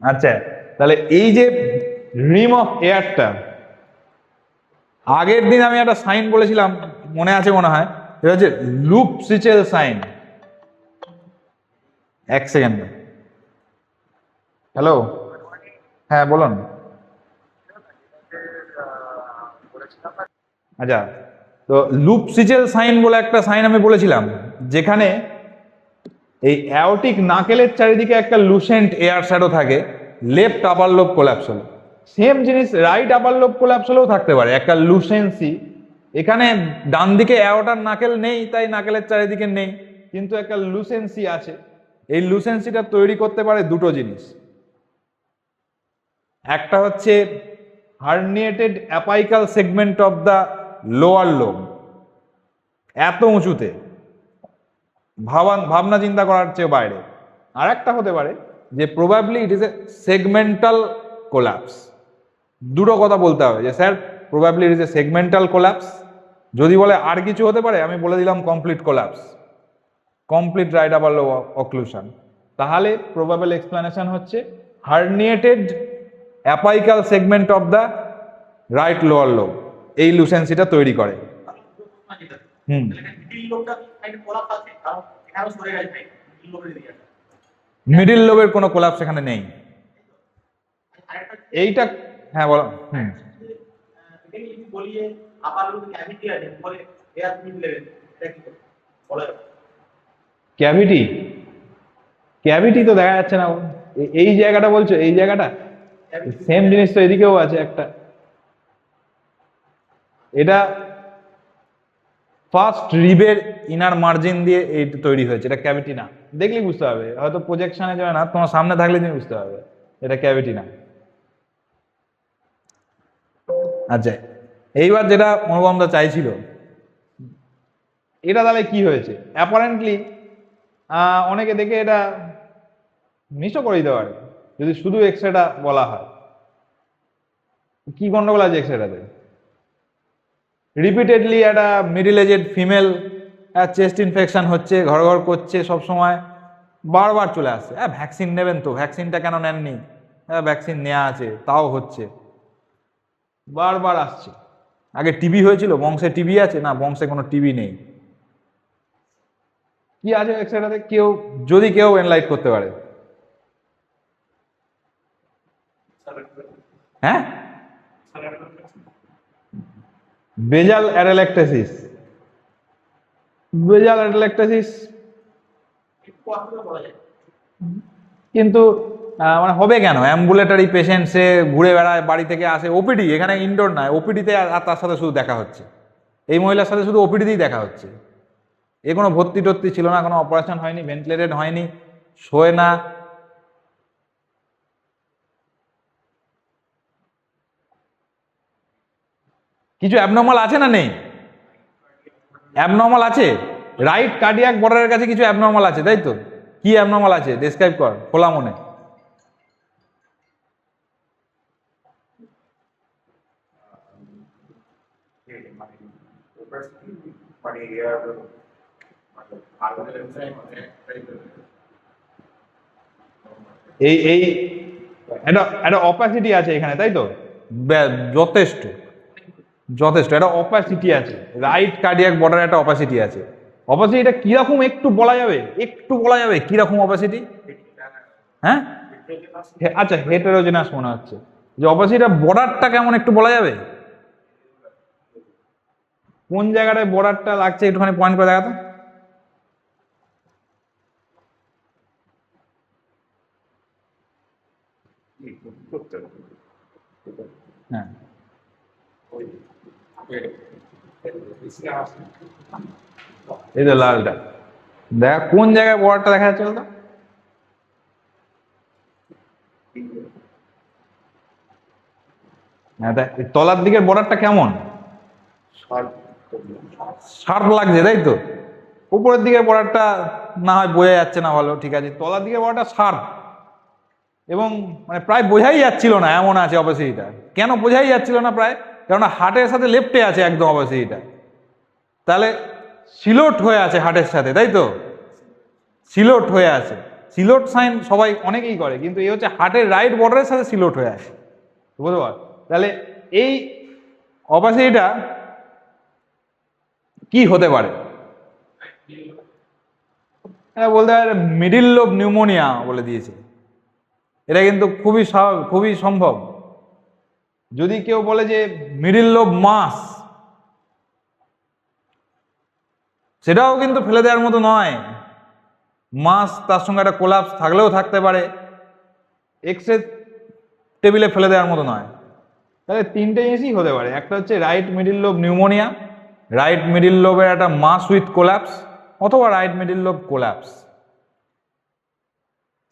আচ্ছা, তাহলে এই যে রিম অফ এয়ারটা, আগের দিন আমি একটা সাইন বলেছিলাম, মনে আছে মনে হয়, এটা হচ্ছে লুপ সিচেল সাইন। এক সেকেন্ড, হ্যালো, হ্যাঁ বলুন। আচ্ছা, তো লুপ সিচেল সাইন বলে একটা সাইন আমি বলেছিলাম, যেখানে এই অ্যাওটিক নাকেলের চারিদিকে একটা লুসেন্ট এয়ার শ্যাডো থাকে লেফট আপার লোব কোল্যাপস হলে। সেম জিনিস রাইট আপার লোব কোল্যাপস হলেও থাকতে পারে, একটা লুসেন্সি। এখানে ডান দিকে অ্যাওটার নাকেল নেই, তাই নাকেলের চারিদিকে নেই, কিন্তু একটা লুসেন্সি আছে। এই লুসেন্সিটা তৈরি করতে পারে দুটো জিনিস। একটা হচ্ছে herniated apical segment of the lower lobe, এত উঁচুতে, ভাবনা চিন্তা করার চেয়ে বাইরে। আর একটা হতে পারে যে probably it is a segmental collapse, দুটো কথা বলতে হবে যে sir probably it is a segmental collapse. যদি বলে আর কিছু হতে পারে, আমি বলে দিলাম complete collapse, complete right upper lobe occlusion. তাহলে প্রবাবল এক্সপ্লেনেশন হচ্ছে herniated apical segment of the right lower lobe এই লুসেন্সিটা তৈরি করে। মিডিল লোবের কোনো কোলাপস এখানে নেই। এইটা হ্যাঁ বলো। ক্যাভিটি, ক্যাভিটি তো দেখা যাচ্ছে না। এই জায়গাটা বলছো, এই জায়গাটা সেম জিনিস তো এদিকেও আছে একটা। এটা ফার্স্ট রিবের ইনার মার্জিন দিয়ে এই তৈরি হয়েছে, এটা ক্যাভিটি না। দেখলেই বুঝতে হবে, হয়তো প্রজেকশনে যাবে না, তোমার সামনে থাকলে তুমি বুঝতে পারবে এটা ক্যাভিটি না। আচ্ছা, এইবার যেটা অনুপমদা চাইছিল, এটা তাহলে কি হয়েছে? অ্যাপারেন্টলি অনেকে দেখে এটা মিসও করে দিতে পারে যদি শুধু এক্সরেটা বলা হয়। কি গন্ডগোল আছে এক্সরেটাতে? রিপিটেডলি একটা middle aged female chest infection হচ্ছে, ঘর ঘর করছে সব সময়, বারবার চলে আসছে। ভ্যাকসিন নেবেন তো, ভ্যাকসিনটা কেন নেননি? ভ্যাকসিন নেওয়া আছে তাও হচ্ছে, বারবার আসছে। আগে টিবি হয়েছিল, বংশে টিবি আছে না? বংশে কোনো টিবি নেই। কি আছে এক্সরেটাতে? কেউ যদি কেউ এনলাইট করতে পারে? হ্যাঁ, বেজাল অ্যাডালেক্টাসিস। বেজাল অ্যাডালেক্টাসিস কিন্তু মানে হবে কেন? অ্যাম্বুলেটারি পেশেন্ট, সে ঘুরে বেড়ায়, বাড়ি থেকে আসে, ওপিডি, এখানে ইনডোর নয়, ওপিডিতে আর তার সাথে শুধু দেখা হচ্ছে, এই মহিলার সাথে শুধু ওপিডিতেই দেখা হচ্ছে। এ কোনো ভর্তি টর্তি ছিল না, কোনো অপারেশন হয়নি, ভেন্টিলেটেড হয়নি, শোয় না। কিছু অ্যাবনর্মাল আছে না নেই? অ্যাবনর্মাল আছে, রাইট কার্ডিয়াক বর্ডারের কাছে কিছু অ্যাবনর্মাল আছে, তাই তো? কি অ্যাবনর্মাল আছে ডেসক্রাইব কর খোলা মনে। এই এই একটা অপাসিটি আছে এখানে, তাই তো? যথেষ্ট যথেষ্ট, একটা অপাসিটি আছে, রাইট কার্ডিয়াক বর্ডারে একটা অপাসিটি আছে। অপাসিটিটা কিরকম একটু বলা যাবে? একটু বলা যাবে কিরকম অপাসিটি? হ্যাঁ, আচ্ছা, হেটেরোজেনাস মনে হচ্ছে। যে অপাসিটিটা বর্ডারটা কেমন একটু বলা যাবে? কোন জায়গাটায় বর্ডারটা লাগছে একটুখানি পয়েন্ট করে দেখাতো। হ্যাঁ, এই তো লালটা, দেখা কোন জায়গায় বর্ডারটা দেখা যাচ্ছে বলতো? হ্যাঁ, তলার দিকের বর্ডারটা কেমন? শার্প লাগছে, তাই তো? উপরের দিকের বর্ডারটা না হয় বোঝা যাচ্ছে না ভালো, ঠিক আছে। তলার দিকের বর্ডারটা শার্প এবং মানে প্রায় বোঝাই যাচ্ছিল না, এমন আছে অপাসিটিটা। কেন বোঝাই যাচ্ছিল না প্রায়? কেননা হার্টের সাথে লেফটে আছে একদম অপাসিটিটা, তাহলে সিলোট হয়ে আছে হার্টের সাথে, তাই তো? সিলোট হয়ে আছে, সিলোট সাইন সবাই অনেকেই করে, কিন্তু এই হচ্ছে হার্টের রাইট বর্ডারের সাথে সিলোট হয়ে আছে, বুঝতে পার? তাহলে এই অপাসিটিটা কি হতে পারে? বলতে পারে মিডিল লোব নিউমোনিয়া বলে দিয়েছে। এটা কিন্তু খুবই সম্ভব। যদি কেউ বলে যে মিডিল লোব মাস, সেটাও কিন্তু ফেলে দেওয়ার মতো নয়। মাস তার সঙ্গে একটা কোলাপস থাকলেও থাকতে পারে, এক্সরে টেবিলে ফেলে দেওয়ার মতো নয়। তাহলে তিনটে জিনিসই হতে পারে। একটা হচ্ছে right middle lobe pneumonia, right middle লোবের একটা মাস উইথ কোলাপস, অথবা রাইট মিডিল লোব কোলাপস।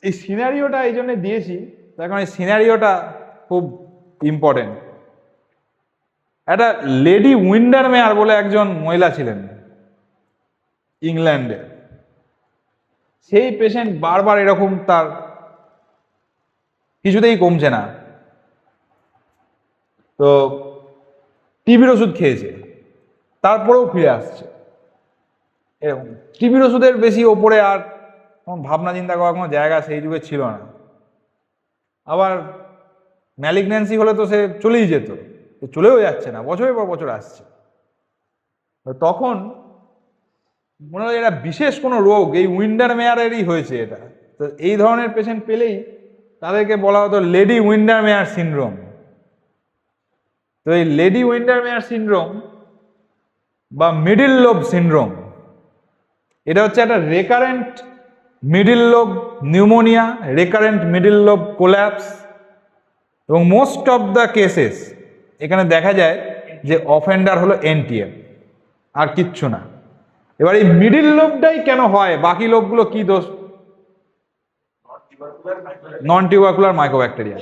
এই সিনারিওটা এই জন্য দিয়েছি, তার কারণ এই সিনারিওটা খুব ইম্পর্টেন্ট। একটা লেডি উইন্ডারমেয়ার বলে একজন মহিলা ছিলেন ইংল্যান্ডে। সেই পেশেন্ট বারবার এরকম, তার কিছুতেই কমছে না, তো টিবির ওষুধ খেয়েছে, তারপরেও ফিরে আসছে। এরকম টিবির ওষুধের বেশি ওপরে আর ভাবনা চিন্তা করার কোনো জায়গা সেই যুগে ছিল না। আবার ম্যালিগন্যান্সি হলে তো সে চলেই যেত, চলেও যাচ্ছে না, বছরের পর বছর আসছে। তখন মনে হয় এটা বিশেষ কোনো রোগ, এই উইন্ডারমেয়ারেরই হয়েছে এটা। তো এই ধরনের পেশেন্ট পেলেই তাদেরকে বলা হতো লেডি উইন্ডারমেয়ার সিনড্রোম। তো এই লেডি উইন্ডারমেয়ার সিনড্রোম বা মিডিল লোব সিনড্রোম, এটা হচ্ছে একটা recurrent middle lobe pneumonia, recurrent middle lobe collapse, এবং মোস্ট অফ দ্য কেসেস এখানে দেখা যায় যে অফেন্ডার হলো এনটিএম, আর কিচ্ছু না। এবার এই মিডিল লোবটাই কেন হয়, বাকি লোবগুলো কি দোষ? নন টিউবারকুলার মাইকোব্যাকটেরিয়া।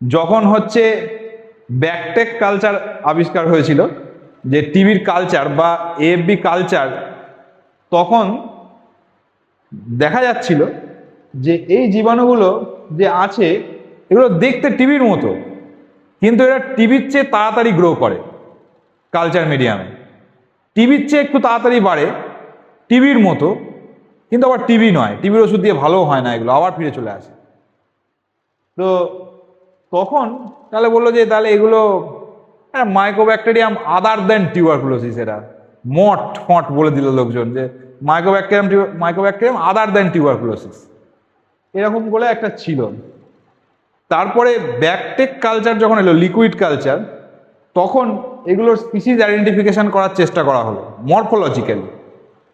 যখন হচ্ছে ব্যাকটেক কালচার আবিষ্কার হয়েছিল, যে টিবির কালচার বা এএফবি কালচার, তখন দেখা যাচ্ছিল যে এই জীবাণুগুলো যে আছে এগুলো দেখতে টিবির মতো, কিন্তু এরা টিবির চেয়ে তাড়াতাড়ি গ্রো করে কালচার মিডিয়ামে, টিবির চেয়ে একটু তাড়াতাড়ি বাড়ে, টিবির মতো, কিন্তু আবার টিবি নয়, টিবির ওষুধ দিয়ে ভালো হয় না, এগুলো আবার ফিরে চলে আসে। তো তখন তাহলে বললো যে তাহলে এগুলো মাইকোব্যাকটেরিয়াম আদার দেন টিউবারকুলোসিস, এরা মট ফট বলে দিল লোকজন যে মাইকোব্যাকটেরিয়াম আদার দেন টিউবারকুলোসিস, এরকম বলে একটা ছিল। তারপরে ব্যাকটেক কালচার যখন এলো, লিকুইড কালচার, তখন এগুলোর স্পিসিস আইডেন্টিফিকেশন করার চেষ্টা করা হলো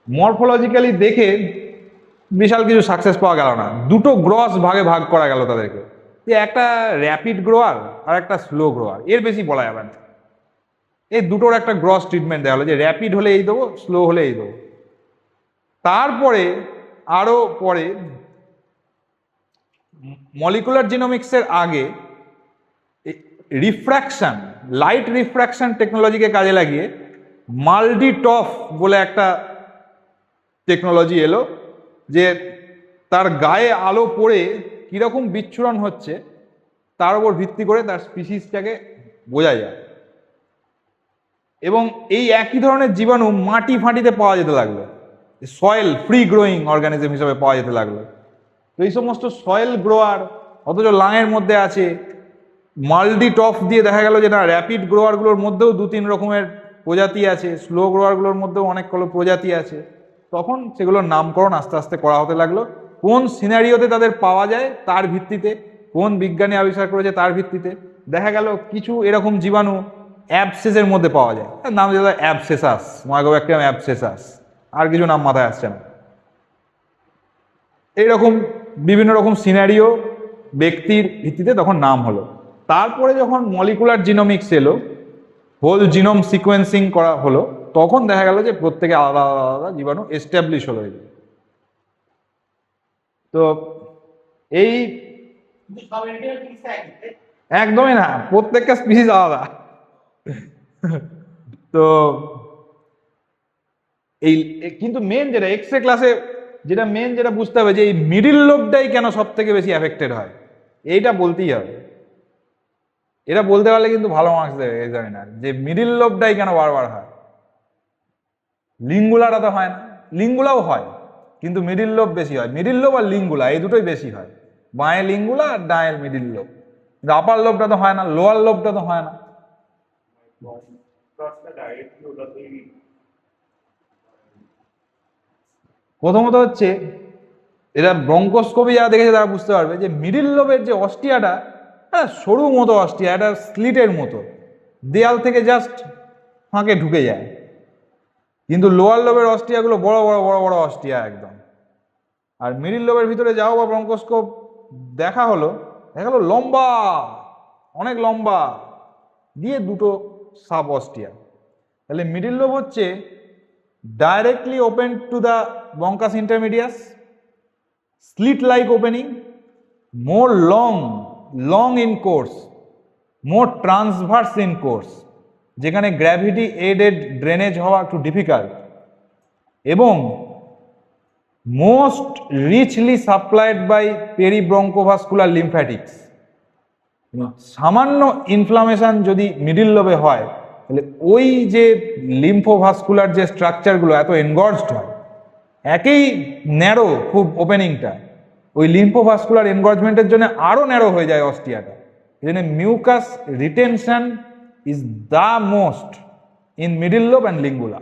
মরফোলজিক্যালি দেখে বিশাল কিছু সাকসেস পাওয়া গেল না। দুটো গ্রস ভাগে ভাগ করা গেল তাদেরকে, যে একটা র্যাপিড গ্রোয়ার আর একটা স্লো গ্রোয়ার, এর বেশি বলা যাবে না। এই দুটোর একটা গ্রস ট্রিটমেন্ট দেওয়া হলো, যে র্যাপিড হলে এই দেবো, স্লো হলে এই দেবো। তারপরে আরো পরে মলিকুলার জিনোমিক্সের আগে রিফ্র্যাকশন, লাইট রিফ্র্যাকশন টেকনোলজিকে কাজে লাগিয়ে মাল্টিটফ বলে একটা টেকনোলজি এলো, যে তার গায়ে আলো পড়ে কিরকম বিচ্ছুরণ হচ্ছে তার উপর ভিত্তি করে তার স্পিসিসটাকে বোঝা যায়। এবং এই একই ধরনের জীবাণু মাটি ফাটিতে পাওয়া যেতে লাগলো, সয়েল ফ্রি গ্রোয়িং অর্গানিজম হিসেবে পাওয়া যেতে লাগলো। তো এই সমস্ত সয়েল গ্রোয়ার অথচ লাঙের মধ্যে আছে, মাল্টিটফ দিয়ে দেখা গেল যে না, র্যাপিড গ্রোয়ারগুলোর মধ্যেও 2-3 রকমের প্রজাতি আছে, স্লো গ্রোয়ারগুলোর মধ্যেও অনেকগুলো প্রজাতি আছে। তখন সেগুলোর নামকরণ আস্তে আস্তে করা হতে লাগলো, কোন সিনারিওতে তাদের পাওয়া যায় তার ভিত্তিতে, কোন বিজ্ঞানী আবিষ্কার করেছে তার ভিত্তিতে। দেখা গেল কিছু এরকম জীবাণু অ্যাবসেসের মধ্যে পাওয়া যায়, তার নাম যেটা অ্যাবসেসাস, মাইকোব্যাকটেরিয়াম অ্যাবসেসাস, আর কিছু নাম মাথায় আসছে না। এইরকম বিভিন্ন রকম সিনারিও ব্যক্তির ভিত্তিতে তখন নাম হলো। তারপরে যখন মলিকুলার জিনোমিক্স এলো, হোল জিনোম সিকোয়েন্সিং করা হলো, তখন দেখা গেল যে প্রত্যেকে আলাদা আলাদা জীবাণু এস্টাবলিশ হলো। তো এই একদমই না, প্রত্যেকটা স্পিসিস আলাদা। তো এই কিন্তু মেন যেটা এক্সরে ক্লাসে যেটা বুঝতে হবে, যে এই মিডিল লোবটাই কেন সব থেকে বেশি এফেক্টেড হয়, এইটা বলতেই হবে। এটা বলতে পারলে কিন্তু ভালো মার্কস দেবে এক্সামিনার, যে মিডিল লোবটাই কেন বারবার হয়। লিঙ্গুলাটা তো হয় না, লিঙ্গুলাও হয় কিন্তু মিডিল লোব বেশি হয়। মিডিল লোব আর লিঙ্গুলা এই দুটোই বেশি হয়, বাঁয়ে লিঙ্গুলা আর ডাঁয়ের মিডিল লোব। কিন্তু আপার লোবটা তো হয় না, লোয়ার লোবটা তো হয় না। প্রথমত হচ্ছে, এটা ব্রঙ্কোস্কোপি যারা দেখেছে তারা বুঝতে পারবে যে মিডিল লোবের যে অস্টিয়াটা, সরু মতো অস্টিয়া, এটা স্লিটের মতো, দেয়াল থেকে জাস্ট ফাঁকে ঢুকে যায়। কিন্তু লোয়ার লোবের অস্টিয়াগুলো বড় বড় বড় বড় অস্টিয়া একদম। আর মিডিল লোবের ভিতরে যাও বা ব্রঙ্কোস্কোপ দেখা হলো, দেখা গেলো লম্বা, অনেক লম্বা দিয়ে দুটো সাব অস্টিয়া। তাহলে মিডিল লোব হচ্ছে directly open to the bronchus intermedius, slit like opening, more long in course, more transverse in course, যেখানে গ্র্যাভিটি এডেড ড্রেনেজ হওয়া একটু ডিফিকাল্ট, এবং মোস্ট রিচলি সাপ্লাইড বাই পেরিব্রঙ্কোভাস্কুলার লিম্ফ্যাটিক্স। সামান্য ইনফ্লামেশন যদি মিডিল লোবে হয় তাহলে ওই যে লিম্ফোভাস্কুলার যে স্ট্রাকচারগুলো এত এনগর্জড হয়, একই ন্যারো খুব ওপেনিংটা, ওই লিম্ফোভাস্কুলার এনগর্জমেন্টের জন্য আরো ন্যারো হয়ে যায় অস্টিয়াটা। এই জন্য mucus retention is the most in middle lobe and lingula.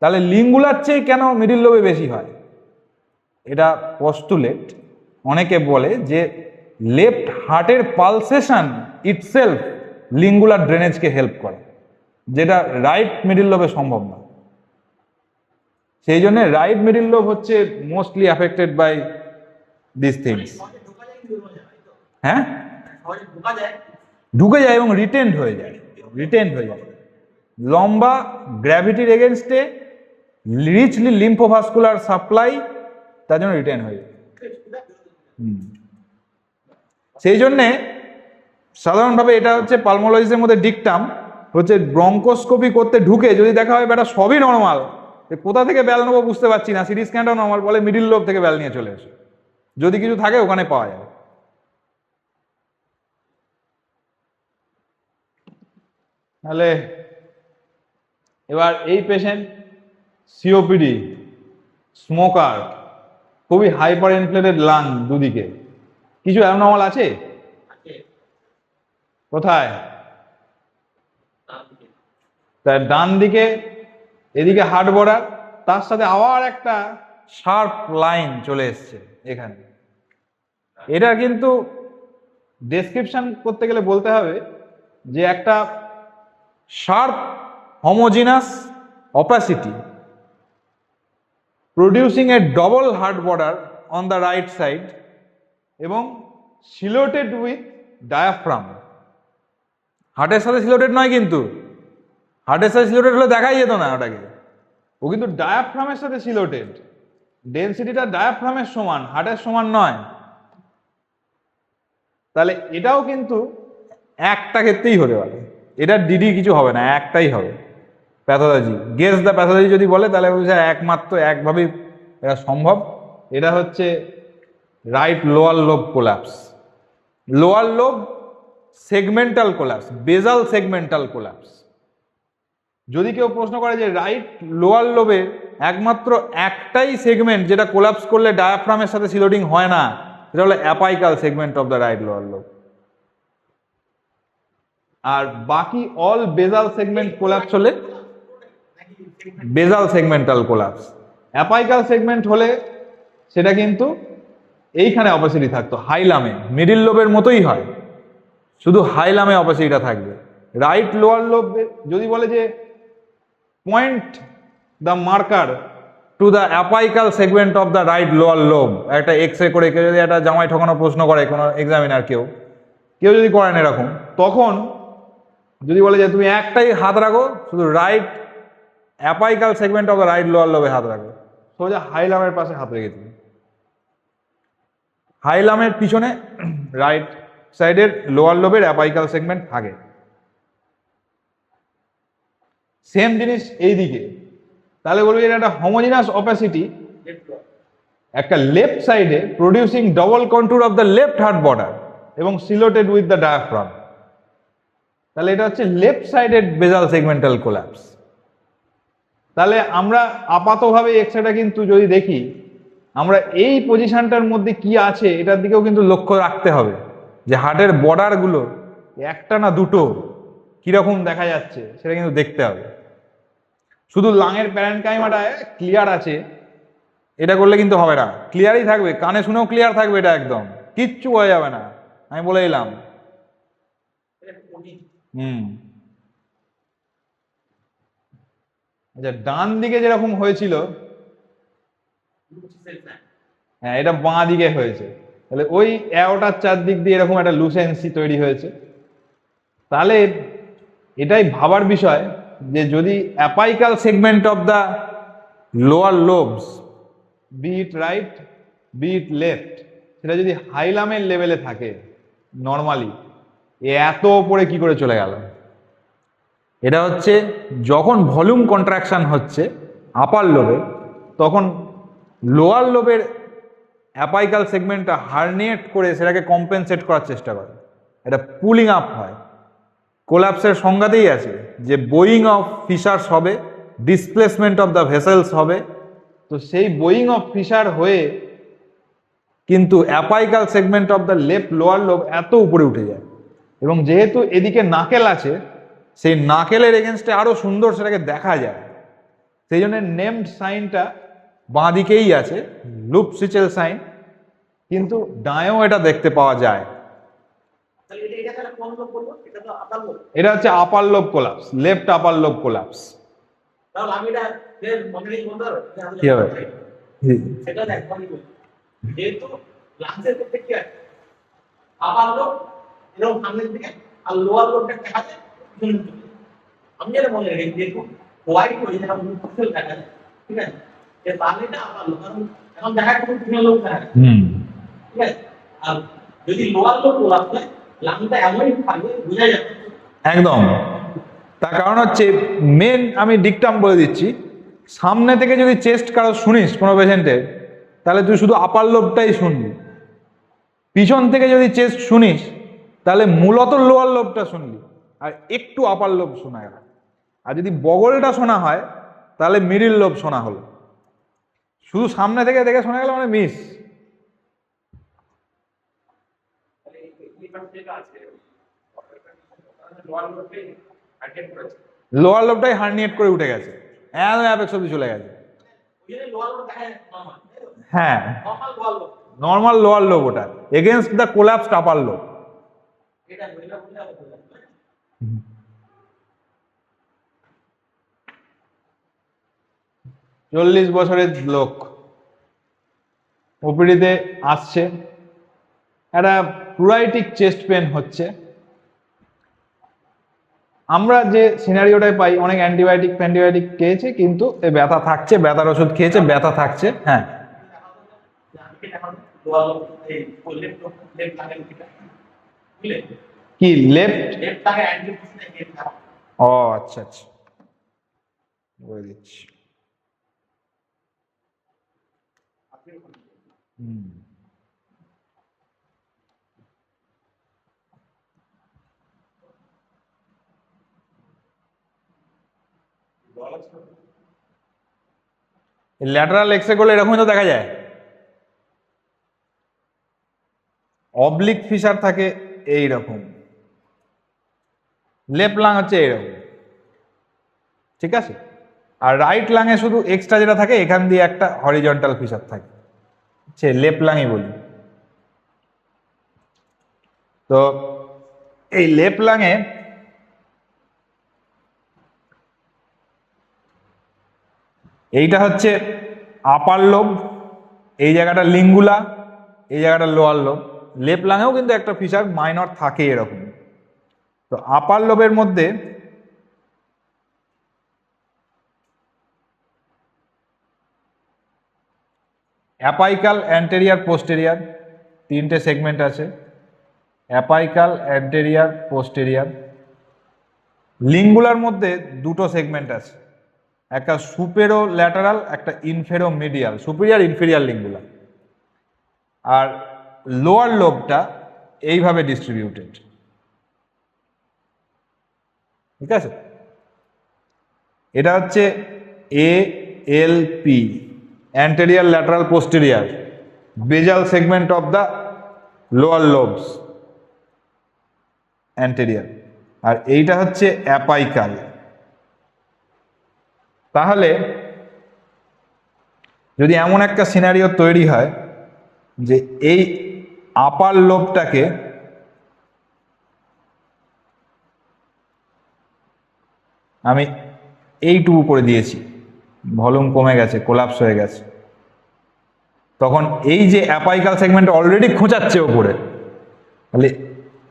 তাহলে লিঙ্গুলার চেয়ে কেন মিডিল লোবে বেশি হয়? এটা পস্টুলেট। অনেকে বলে যে লেফট হার্টের পালসেশন ইটসেলফ লিঙ্গুলার ড্রেনেজকে হেল্প করে, যেটা রাইট মিডিল লোবে সম্ভব না। সেই জন্য রাইট মিডিল লোব হচ্ছে mostly affected by this things. হ্যাঁ, ঢুকে যায় এবং রিটেন্ড হয়ে যায়, লম্বা গ্র্যাভিটির এগেনস্টে রিচলি লিম্ফোভাস্কুলার সাপ্লাই, তার জন্য রিটেন হয়ে যায়। সেই জন্যে সাধারণভাবে এটা হচ্ছে পালমোলজিসের মধ্যে ডিকটাম হচ্ছে, ব্রঙ্কোস্কোপি করতে ঢুকে যদি দেখা হয় বেটা সবই নর্মাল, কোথা থেকে ব্যাল নেবো বুঝতে পারছি না, সিটি স্ক্যানটাও নর্মাল, বলে মিডিল লোব থেকে ব্যাল নিয়ে চলে এসো, যদি কিছু থাকে ওখানে পাওয়া যাবে। তাহলে এবার এই পেশেন্ট সিওপিডি, স্মোকার, খুবই হাইপার ইনফ্লেটেড লাং দুদিকে, কিছু অ্যাবনর্মাল আছে? কোথায়? তার ডান দিকে, এদিকে হার্ট বর্ডার, তার সাথে আবার একটা শার্প লাইন চলে এসছে এখানে। এটা কিন্তু ডেসক্রিপশন করতে গেলে বলতে হবে যে একটা sharp homogeneous opacity producing a double heart border on the right side এবং siloted with diaphragm। হার্টের সাথে সিলোটেড নয়, কিন্তু হার্টের সাথে সিলোটেড হলে দেখাই যেত না ওটাকে, ও কিন্তু ডায়াফ্রামের সাথে সিলোটেড। ডেনসিটিটা ডায়াফ্রামের সমান, হার্টের সমান নয়। তাহলে এটাও কিন্তু একটা ক্ষেত্রেই হতে পারে, এটা ডিডি কিছু হবে না, একটাই হবে প্যাথোলজি। গেস দ্য প্যাথোলজি যদি বলে তাহলে একমাত্র একভাবেই এটা সম্ভব, এটা হচ্ছে right lower lobe collapse, lower lobe segmental collapse, বেজাল সেগমেন্টাল কোল্যাপস। যদি কেউ প্রশ্ন করে যে রাইট লোয়ার লোবে একমাত্র একটাই সেগমেন্ট যেটা কোল্যাপস করলে ডায়াফ্রামের সাথে সিলোডিং হয় না, সেটা হলো apical segment of the right lower lobe. আর বাকি অল বেজাল সেগমেন্ট কোল্যাপস হলে বেজাল সেগমেন্টাল কোল্যাপস। অ্যাপাইকাল সেগমেন্ট হলে সেটা কিন্তু এইখানে অপাসিটি থাকতো, হাইলামে, মিডিল লোবের মতোই হয়, শুধু হাইলামে অপাসিটিটা থাকবে। রাইট লোয়ার লোব যদি বলে যে point the marker to the apical segment of the right lower lobe, একটা এক্স-রে করে কেউ যদি একটা জামাই ঠকানো প্রশ্ন করে কোনো এক্সামিনার, কেউ যদি করেন এরকম, তখন যদি বলে যে তুমি একটাই হাত রাখো, শুধু right apical segment of the right lower লোবে হাত রাখো, সোজা হাইলামের পাশে হাত রেখে তুমি, হাইলামের পিছনে রাইট সাইডের লোয়ার লোবের অ্যাপাইকাল সেগমেন্ট থাকে। সেম জিনিস এইদিকে, তাহলে বলবি এটা একটা হোমোজিনাস অপাসিটি, একটা লেফট সাইডে producing double contour of the left heart border এবং সিলোটেড উইথ দ্য ডায়াফ্রাম। তাহলে এটা হচ্ছে লেফট সাইডেড বেজাল সেগমেন্টাল কোল্যাপস। তাহলে আমরা আপাতভাবে এক্সরেটা কিন্তু যদি দেখি, আমরা এই পজিশনটার মধ্যে কি আছে এটার দিকেও কিন্তু লক্ষ্য রাখতে হবে, যে হার্টের বর্ডারগুলো একটা না দুটো কিরকম দেখা যাচ্ছে সেটা কিন্তু দেখতে হবে। শুধু লাঙের প্যারেনকাইমাটা ক্লিয়ার আছে এটা করলে কিন্তু হবে না, ক্লিয়ারই থাকবে, কানে শুনেও ক্লিয়ার থাকবে, এটা একদম কিচ্ছু হয়ে যাবে না, আমি বলে দিলাম। আচ্ছা, ডান দিকে যেরকম হয়েছিল, হ্যাঁ এটা বাঁ দিকে হয়েছে, তাহলে ওই অ্যাওটার চারদিক দিয়ে এরকম একটা লুসেন্সি তৈরি হয়েছে। তাহলে এটাই ভাবার বিষয় যে যদি apical segment of the lower lobes, be it right be it left, সেটা যদি হাইলামের লেভেলে থাকে নর্মালি, এত ওপরে কি করে চলে গেল? এটা হচ্ছে যখন ভলিউম কন্ট্রাকশন হচ্ছে আপার লোবে, তখন লোয়ার লোবের অ্যাপাইকাল সেগমেন্টটা হার্নিয়েট করে সেটাকে কম্পেনসেট করার চেষ্টা করে, এটা পুলিং আপ হয়। কোলাপসের সংজ্ঞাতেই আছে যে বোয়িং অফ ফিশার্স হবে, ডিসপ্লেসমেন্ট অফ দ্য ভেসেলস হবে। তো সেই বোয়িং অফ ফিশার হয়ে কিন্তু apical segment of the left lower lobe এত উপরে উঠে যায়, এবং যেহেতু এদিকে নাকেল আছে, সেই নাকেলের এগেনস্টে আরো সুন্দর সেটাকে দেখা যায়। সেই জন্য নেমড সাইনটা বাঁ দিকেই আছে, লুপ সিচেল সাইন, কিন্তু ডায়েও এটা দেখতে পাওয়া যায়। এটা হচ্ছে আপার লোব কোলাপস, লেফট আপার লোব কোলাপস। কি হবে সেটা যেহেতু লাংসের ক্ষেত্রে কি আছে, আপার লোব এরকম সামনের দিকে আর লোয়ার লোবটা দেখা যায় পিছনের দিকে। আমি যেটা মনে রাখি, যেহেতু হোয়াইট হয়ে যায় মুখের দেখা যায়, ঠিক আছে, এর তাহলে এটা আপার লোব, কারণ এখন দেখা যাচ্ছে পিছনের লোব দেখা যায়, ঠিক আছে। আর যদি লোয়ার লোব কোলাপস হয়, লাংটা এমনই থাকবে বোঝা যাবে একদম। তার কারণ হচ্ছে মেন, আমি ডিকটাম বলে দিচ্ছি, সামনে থেকে যদি চেস্ট কারো শুনিস কোনো পেশেন্টের, তাহলে তুই শুধু আপার লোবটাই শুনবি। পিছন থেকে যদি চেস্ট শুনিস, তাহলে মূলত লোয়ার লোবটা শুনবি আর একটু আপার লোব শোনা গেল। আর যদি বগলটা শোনা হয়, তাহলে মিডিল লোব শোনা হলো। শুধু সামনে থেকে দেখে শোনা গেল মানে মিস। লোয়ার লোবটাই হার্নিয়েট করে উঠে গেছে, অ্যাপেক্স অবধি চলে গেছে। হ্যাঁ, নর্মাল লোয়ার লোব ওটা, against the collapsed upper lobe. 40 বছরের লোক ওপিডিতে আসছে, একটা প্লুরাইটিক চেস্ট পেন হচ্ছে। আমরা যে সিনারিওটায় পাই, অনেক অ্যান্টিবায়োটিক খেয়েছে, কিন্তু ব্যথা থাকছে, ব্যথার ওষুধ খেয়েছে, ব্যথা থাকছে। হ্যাঁ, কি লেফট? ও আচ্ছা আচ্ছা, বলে দিচ্ছি। ল্যাটারাল এক্সরে করলে এরকমই তো দেখা যায়, অবলিক ফিশার থাকে এইরকম, লেফট লাং হচ্ছে এইরকম, ঠিক আছে। আর রাইট লাঙে শুধু এক্সট্রা যেটা থাকে, এখান দিয়ে একটা হরিজন্টাল ফিশার থাকে, সে লেফট লাংই বলি। তো এই লেফট লাঙে এইটা হচ্ছে আপার লোব, এই জায়গাটা লিঙ্গুলা, এই জায়গাটা লোয়ার লোব। লেফট লাঙেও কিন্তু একটা ফিশার মাইনর থাকে এরকম। তো আপার লোবের মধ্যে অ্যাপাইকাল, অ্যান্টেরিয়ার, পোস্টেরিয়ার, তিনটে সেগমেন্ট আছে। অ্যাপাইকাল, অ্যান্টেরিয়ার, পোস্টেরিয়ার। লিঙ্গুলার মধ্যে দুটো সেগমেন্ট আছে, একটা সুপেরো ল্যাটারাল, একটা infero medial, superior inferior lingula. আর লোয়ার লোবটা এইভাবে ডিস্ট্রিবিউটেড, ঠিক আছে। এটা হচ্ছে ALP, anterior lateral posterior, basal segment of the lower lobes, anterior. আর এইটা হচ্ছে অ্যাপাইকাল। তাহলে যদি এমন একটা সিনারিও তৈরি হয় যে এই আপার লোবটাকে আমি এইটুকু করে দিয়েছি, ভলিউম কমে গেছে, কোলাপস হয়ে গেছে, তখন এই যে অ্যাপাইকাল সেগমেন্ট অলরেডি খোঁচাচ্ছে ওপরে, তাহলে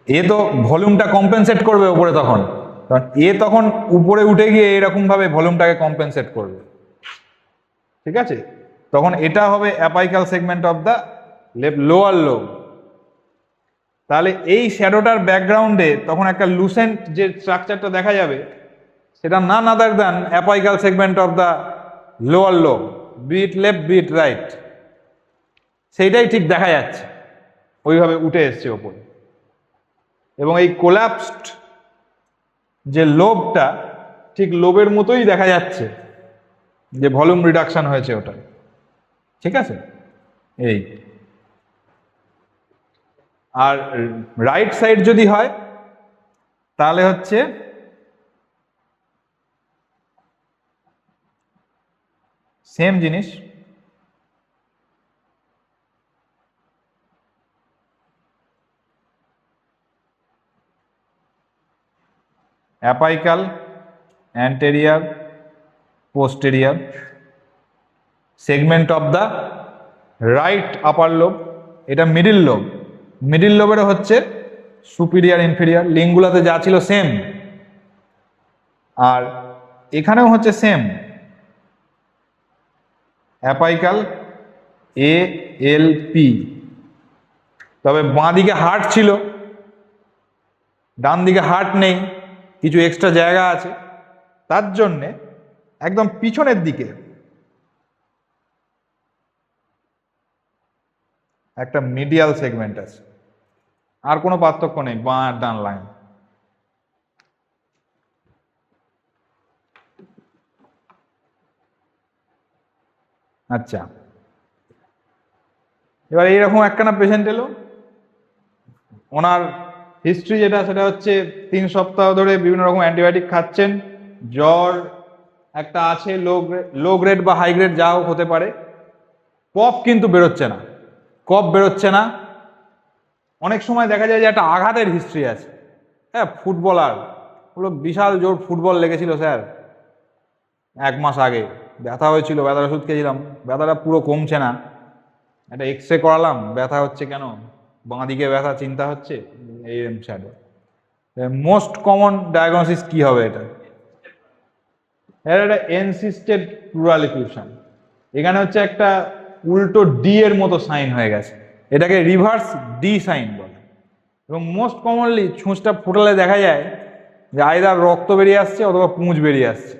এ তো ভলিউমটা কম্পেনসেট করবে ওপরে, তখন তখন উপরে উঠে গিয়ে এরকম ভাবে ভলিউমটাকে কম্পেনসেট করবে, ঠিক আছে। তখন এটা হবে apical segment of the left lower lobe. তাহলে এই শ্যাডোটার ব্যাকগ্রাউন্ডে তখন একটা লুসেন্ট যে স্ট্রাকচারটা দেখা যাবে, সেটা none other than apical segment of the lower lobe. Be it left be it right, সেইটাই ঠিক দেখা যাচ্ছে, ওইভাবে উঠে এসছে ওপরে। এবং এই কোল্যাপসড যে লোবটা, ঠিক লোবের মতোই দেখা যাচ্ছে, যে ভলিউম রিডাকশন হয়েছে ওটা, ঠিক আছে। এই আর রাইট সাইড যদি হয় তাহলে হচ্ছে সেম জিনিস, apical, anterior, posterior, segment of the right upper lobe, এটা মিডিল লোব, মিডিল লোবের হচ্ছে সুপিরিয়ার ইনফেরিয়ার, লিঙ্গুলাতে যা ছিল সেম, আর এখানেও হচ্ছে সেম, অ্যাপাইকাল এ এল পি। তবে বাঁ দিকে হার্ট ছিল, ডান দিকে হার্ট নেই, কিছু এক্সট্রা জায়গা আছে, তার জন্যে একদম পিছনের দিকে একটা মিডিয়াল সেগমেন্ট আছে, আর কোনো পার্থক্য নেই বাঁ আর ডান লাইন। আচ্ছা, এবার এইরকম একখানা পেশেন্ট এলো, ওনার হিস্ট্রি যেটা সেটা হচ্ছে 3 সপ্তাহ ধরে বিভিন্ন রকম অ্যান্টিবায়োটিক খাচ্ছেন, জ্বর একটা আছে, লো গ্রেড বা হাই গ্রেড যা হোক হতে পারে, কফ কিন্তু বেরোচ্ছে না, কফ বেরোচ্ছে না। অনেক সময় দেখা যায় যে একটা আঘাতের হিস্ট্রি আছে, হ্যাঁ, ফুটবলার হলো, বিশাল জোর ফুটবল লেগেছিল স্যার 1 মাস আগে, ব্যথা হয়েছিল, ব্যথার ওষুধ খেয়েছিলাম, ব্যথাটা পুরো কমছে না, একটা এক্সরে করালাম, ব্যথা হচ্ছে কেন, বাঁ দিকে ব্যথা, চিন্তা হচ্ছে, এই শ্যাডো। মোস্ট কমন ডায়াগনোসিস কি হবে এটা? এটা এনসিস্টেড প্লুরাল এফিউশন, এখানে হচ্ছে একটা উল্টো ডি এর মতো সাইন হয়ে গেছে, এটাকে রিভার্স ডি সাইন বলে। এবং মোস্ট কমনলি ছুঁচটা ফোটালে দেখা যায় যে আইদার রক্ত বেরিয়ে আসছে অথবা পুঁজ বেরিয়ে আসছে,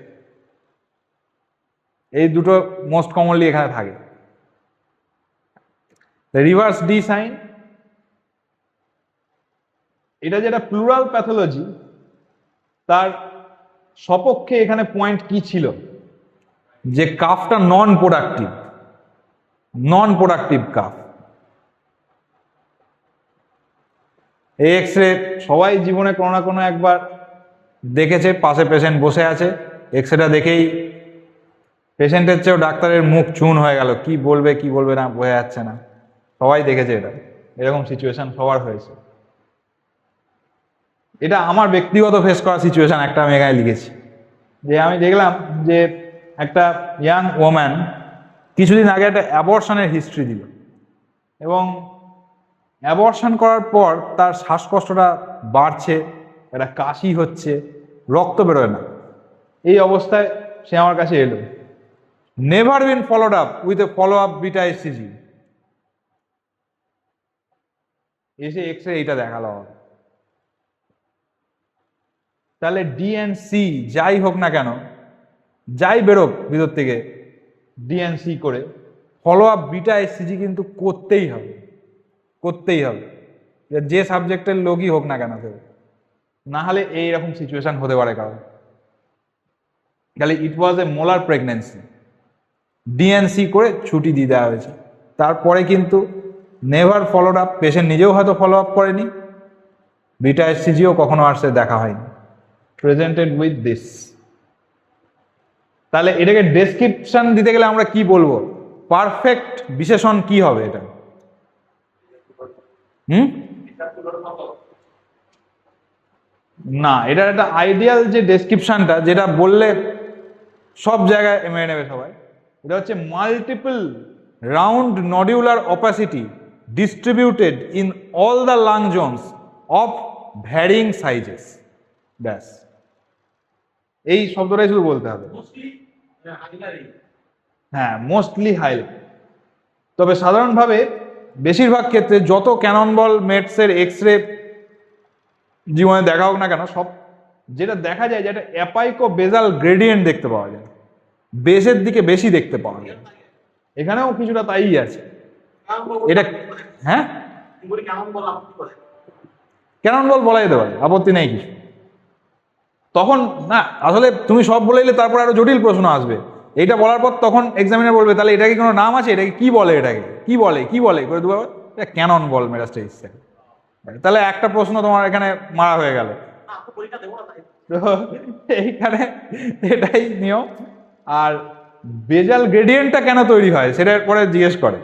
এই দুটো মোস্ট কমনলি এখানে থাকে। রিভার্স ডি সাইন, এটা যেটা প্লুরাল প্যাথোলজি, তার সপক্ষে এখানে পয়েন্ট কি ছিল, যে কাফটা নন প্রোডাক্টিভ কাফ। এই এক্সরে সবাই জীবনে কোনো না কোনো একবার দেখেছে, পাশে পেশেন্ট বসে আছে, এক্সরেটা দেখেই পেশেন্টের চেয়েও ডাক্তারের মুখ চুন হয়ে গেল, কি বলবে না বোঝা যাচ্ছে না, সবাই দেখেছে এটা, এরকম সিচুয়েশন সবার হয়েছে। এটা আমার ব্যক্তিগত ফেস করা সিচুয়েশন একটা আমি এখানে লিখেছি, যে আমি দেখলাম যে একটা ইয়াং ওম্যান কিছুদিন আগে একটা অ্যাবর্শনের হিস্ট্রি দিল, এবং অ্যাবর্শন করার পর তার শ্বাসকষ্টটা বাড়ছে, একটা কাশি হচ্ছে, রক্ত বেরোয় না, এই অবস্থায় সে আমার কাছে এলো, never been followed up with a follow up beta SCG, এসে এক্সরে এইটা দেখালো। তাহলে ডিএনসি যাই হোক না কেন, যাই বেরোক ভিতর থেকে ডিএনসি করে, ফলো আপ বিটা এসসিজি কিন্তু করতেই হবে, যে সাবজেক্টের লোকই হোক না কেন কেউ, না হলে এইরকম সিচুয়েশন হতে পারে কারণ। তাহলে ইট ওয়াজ এ মোলার প্রেগনেন্সি, ডিএনসি করে ছুটি দিয়ে দেওয়া হয়েছে, তারপরে কিন্তু নেভার ফলোড আপ, পেশেন্ট নিজেও হয়তো ফলো আপ করেনি, বিটা এসসিজিও কখনো আর সে দেখা হয়নি, প্রেজেন্টেড উইথ দিস। তাহলে এটাকে ডেসক্রিপশন দিতে গেলে আমরা কি বলবো, পারফেক্ট বিশেষণ কি হবে এটা? না, এটার একটা আইডিয়াল যে ডেসক্রিপশনটা, যেটা বললে সব জায়গায় মেনে নেবে সবাই, এটা হচ্ছে multiple round nodular opacity distributed in all the lung zones of varying sizes, ব্যাস, এই শব্দটাই শুধু বলতে হবে। হ্যাঁ, মোস্টলি হাই। তবে সাধারণভাবে বেশিরভাগ ক্ষেত্রে যত ক্যানন বল মেটসের এক্সরে জীবনে দেখা হোক না কেন, সব যেটা দেখা যায় যেটা অ্যাপাইকো বেজাল গ্রেডিয়েন্ট দেখতে পাওয়া যায়, বেসের দিকে বেশি দেখতে পাওয়া যায়, এখানেও কিছুটা তাই আছে। কেমন বল এটা হ্যাঁ কি বলি কেমন বল আপনি বলে ক্যানন বল বলা যেতে পারে, আপত্তি নেই কিছু। তখন না আসলে তুমি সব বলে দিলে তারপর আরো জটিল প্রশ্ন আসবে। এইটা বলার পর তখন এক্সামিনার বলবে তাহলে এটা কি কোনো নাম আছে, এটাকে কি বলে, এটাকে কি বলে কি বলে করে দেবো, এটা ক্যানন বল মেটাস্টেসিস। তাহলে একটা প্রশ্ন তোমার এখানে মারা হয়ে গেল। না আপনি পরীক্ষা দেবো না তাই তো এইখানে এটাই নিয়ম। আর বেজাল গ্রেডিয়েন্টটা কেন তৈরি হয় সেটার পরে জিজ্ঞেস করে,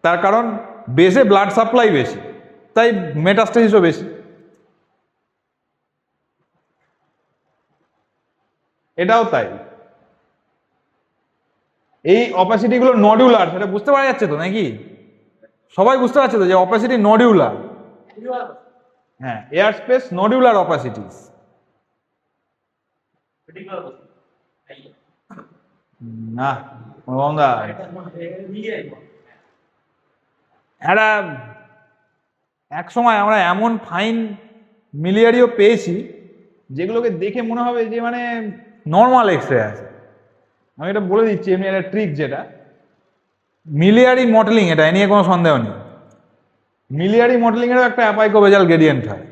তার কারণ বেসে ব্লাড সাপ্লাই বেশি, তাই মেটাস্টেসিসও বেশি। এটাও তাই। এই অপাসিটি গুলো নডুলার, সেটা বুঝতে পারা যাচ্ছে তো নাকি? সবাই বুঝতে পারছে তো যে অপাসিটি নডুলার? হ্যাঁ, এয়ার স্পেস নডুলার অপাসিটিস। পার্টিকুলার বল এই না বন্ধা, এটা নিয়ে আইবো একটা এক সময় আমরা এমন ফাইন মিলিয়ারিও পেয়েছি যেগুলোকে দেখে মনে হবে যে মানে নর্মাল এক্সরে আছে। আমি এটা বলে দিচ্ছি এমনি একটা ট্রিক, যেটা মিলিয়ারি মডেলিং, এটা এ নিয়ে কোনো সন্দেহ নেই। মিলিয়ারি মডেলিং এরও একটা অ্যাপাইকোবেজাল গ্রেডিয়েন্ট হয়,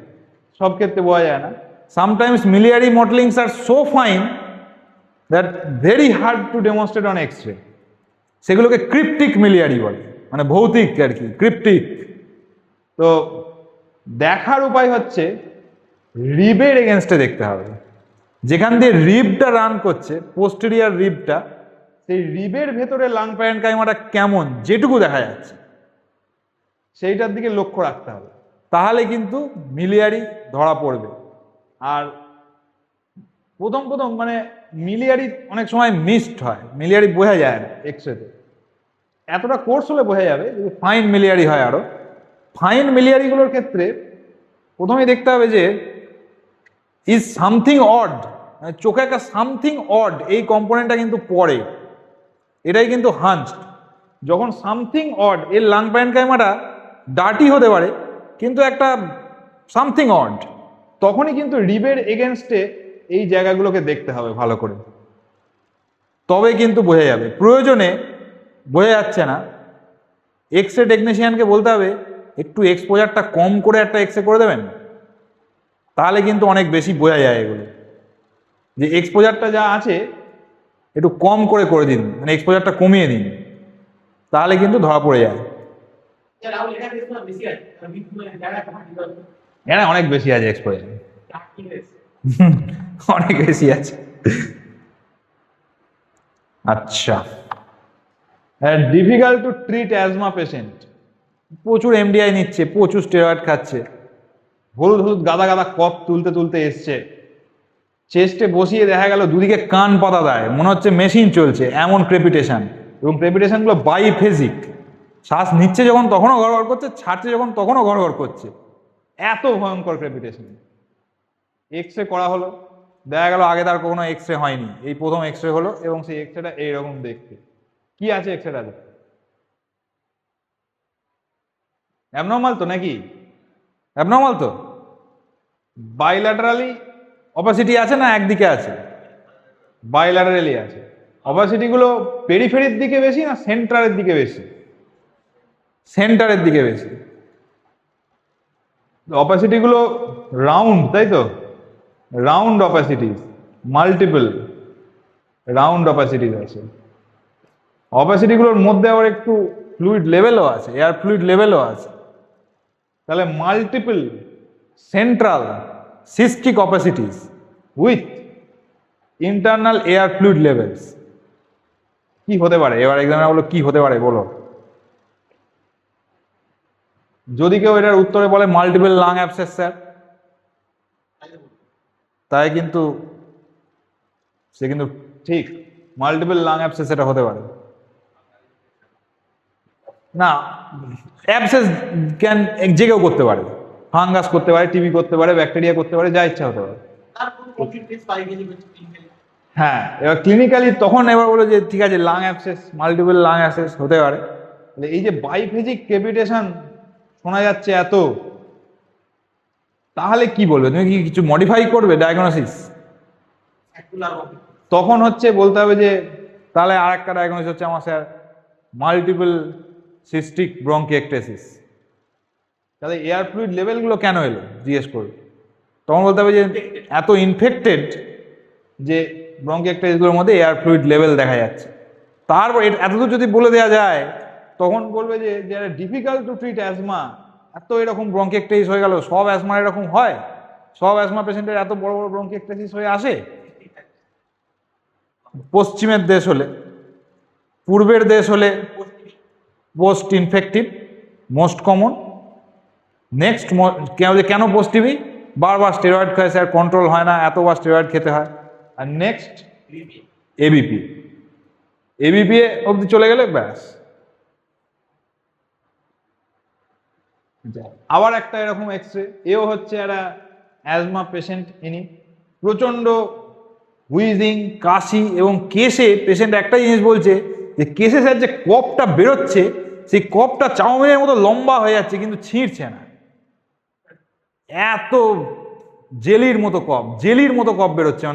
সব ক্ষেত্রে বোঝা যায় না। Sometimes miliary modellings are so fine that very hard to demonstrate on X-ray. সেগুলোকে ক্রিপ্টিক মিলিয়ারি বলে, মানে ভৌতিক আর কি, ক্রিপ্টিক। তো দেখার উপায় হচ্ছে রিবের এগেনস্টে দেখতে হবে। যেখান দিয়ে রিবটা রান করছে, পোস্টেরিয়ার রিবটা, সেই রিবের ভেতরে লাং প্যারেনকাইমাটা কেমন যেটুকু দেখা যাচ্ছে সেইটার দিকে লক্ষ্য রাখতে হবে, তাহলে কিন্তু মিলিয়ারি ধরা পড়বে। আর প্রথম প্রথম মানে মিলিয়ারি অনেক সময় মিসড হয়, মিলিয়ারি বোঝা যায় না এক্সরেতে। এতটা কোর্স হলে বোঝা যাবে, যদি ফাইন মিলিয়ারি হয়। আরো ফাইন মিলিয়ারিগুলোর ক্ষেত্রে প্রথমে দেখতে হবে যে ইজ সামথিং অড, চোখে একটা সামথিং অড এই কম্পোনেন্টটা কিন্তু পড়ে, এটাই কিন্তু হাঞ্চ। যখন সামথিং অড, এর লাং প্যারেনকাইমাটা ডার্টি হতে পারে কিন্তু একটা সামথিং অড, তখনই কিন্তু রিবের এগেনস্টে এই জায়গাগুলোকে দেখতে হবে ভালো করে, তবে কিন্তু বোঝা যাবে। প্রয়োজনে বোঝা যাচ্ছে না, এক্সরে টেকনিশিয়ানকে বলতে হবে একটু এক্সপোজারটা কম করে একটা এক্সরে করে দেবেন, তাহলে কিন্তু অনেক বেশি বোঝা যায় এগুলো। যে এক্সপোজারটা যা আছে একটু কম করে দিন, মানে এক্সপোজারটা কমিয়ে দিন, তাহলে কিন্তু ধরা পড়ে যায়। রাহুল এটা বেশ না বেশি আছে আমি তুমি জায়গা পার্টিকুলার হ্যাঁ অনেক বেশি আছে এক্সপোজার, কি হয়েছে অনেক বেশি আছে। আচ্ছা, difficult to treat asthma patient, প্রচুর এমডিআই নিচ্ছে, প্রচুর স্টেরয়েড খাচ্ছে, হলুদ হলুদ গাদা গাদা কফ তুলতে তুলতে এসছে, চেস্টে বসিয়ে দেখা গেল দুদিকে কান পাতা দেয়, মনে হচ্ছে মেশিন চলছে, এমন ক্রেপিটেশন। এবং ক্রেপিটেশনগুলো বাইফেজিক, শ্বাস নিচ্ছে যখন তখনও গড়গড় করছে, ছাড়ছে যখন তখনও গড়গড় করছে, এত ভয়ঙ্কর ক্রেপিটেশন। এক্সরে করা হলো, দেখা গেল আগে তার কোনো এক্সরে হয়নি, এই প্রথম এক্সরে হলো, এবং সেই এক্সরেটা এইরকম দেখতে। কি আছে এক্সরেটাতে? অ্যাবনর্মাল তো নাকি? অ্যাবনর্মাল তো। বাইল্যাটারালি অপাসিটি আছে না একদিকে আছে? বাইল্যাটারালি আছে। অপাসিটি গুলো পেরিফেরির দিকে বেশি না সেন্টারের দিকে বেশি? সেন্টারের দিকে বেশি। অপাসিটি গুলো রাউন্ড, তাই তো? রাউন্ড অপাসিটিস, মাল্টিপল রাউন্ড অপাসিটিস আছে। অপাসিটি গুলোর মধ্যে আবার একটু ফ্লুইড লেভেলও আছে, এয়ার ফ্লুইড লেভেলও আছে। তাহলে multiple central cystic opacities with internal air fluid levels. কি হতে পারে? এবার এক্সামিনার বলো কি হতে পারে বলো। যদি কেউ এটার উত্তরে বলে মাল্টিপল লাং অ্যাবসেস স্যার, তাই কিন্তু সে কিন্তু ঠিক, মাল্টিপল লাং অ্যাবসেস এটা হতে পারে না। অ্যাবসেস ক্যান যে কেউ করতে পারে, ফাঙ্গাস করতে পারে, টিবি করতে পারে, ব্যাকটেরিয়া করতে পারে, যা ইচ্ছা হতে পারে। তারপর কমপ্লিট টেস্ট পাই গেলি হ্যাঁ, এবার ক্লিনিক্যালি তখন এবার বলো যে ঠিক আছে lung abscess, multiple lung abscess হতে পারে। এই যে বাইফেজিক ক্রেপিটেশন শোনা যাচ্ছে এত, তাহলে কি বলবে? তুমি কি কিছু মডিফাই করবে ডায়াগনোসিস? সার্কুলার তখন হচ্ছে বলতে হবে যে তাহলে আর একটা ডায়াগনোসিস হচ্ছে আমার স্যার মাল্টিপল সিস্টিক ব্রঙ্কিয়েক্টেসিস। তাহলে এয়ার ফ্লুইড লেভেলগুলো কেন এলো জিজ্ঞেস করবে, তখন বলতে হবে যে এত ইনফেক্টেড যে ব্রঙ্কিয়েক্টেসিসগুলোর মধ্যে এয়ার ফ্লুইড লেভেল দেখা যাচ্ছে। তারপর এতদূর যদি বলে দেওয়া যায় তখন বলবে যে যারা ডিফিকাল্ট টু ট্রিট অ্যাজমা, এত এরকম ব্রঙ্কিয়েক্টেসিস হয়ে গেল, সব অ্যাজমা এরকম হয়, সব অ্যাজমা পেশেন্টের এত বড় বড় ব্রঙ্কিয়েক্টেসিস হয়ে আসে। পশ্চিমের দেশ হলে, পূর্বের দেশ হলে post infective most common. Next কেন পোস্ট টিবি, বারবার স্টেরয়েড খায় স্যার, কন্ট্রোল হয় না, এতবার স্টেরয়েড খেতে হয়। আর নেক্সট এবিপি, এবিপি অবধি চলে গেলে ব্যাস। আবার একটা এরকম এক্সরে, এও হচ্ছে একটা অ্যাজমা পেশেন্ট, ইনি প্রচন্ড হুইজিং, কাশি এবং কেশে পেশেন্ট একটাই জিনিস বলছে যে কেশে স্যার যে কফটা বেরোচ্ছে সেই কফটা চাউমিনের মতো লম্বা হয়ে যাচ্ছে কিন্তু ছিঁড়ছে না, এত জেলির মতো কফ, জেলির মতো কফ বেরোচ্ছে।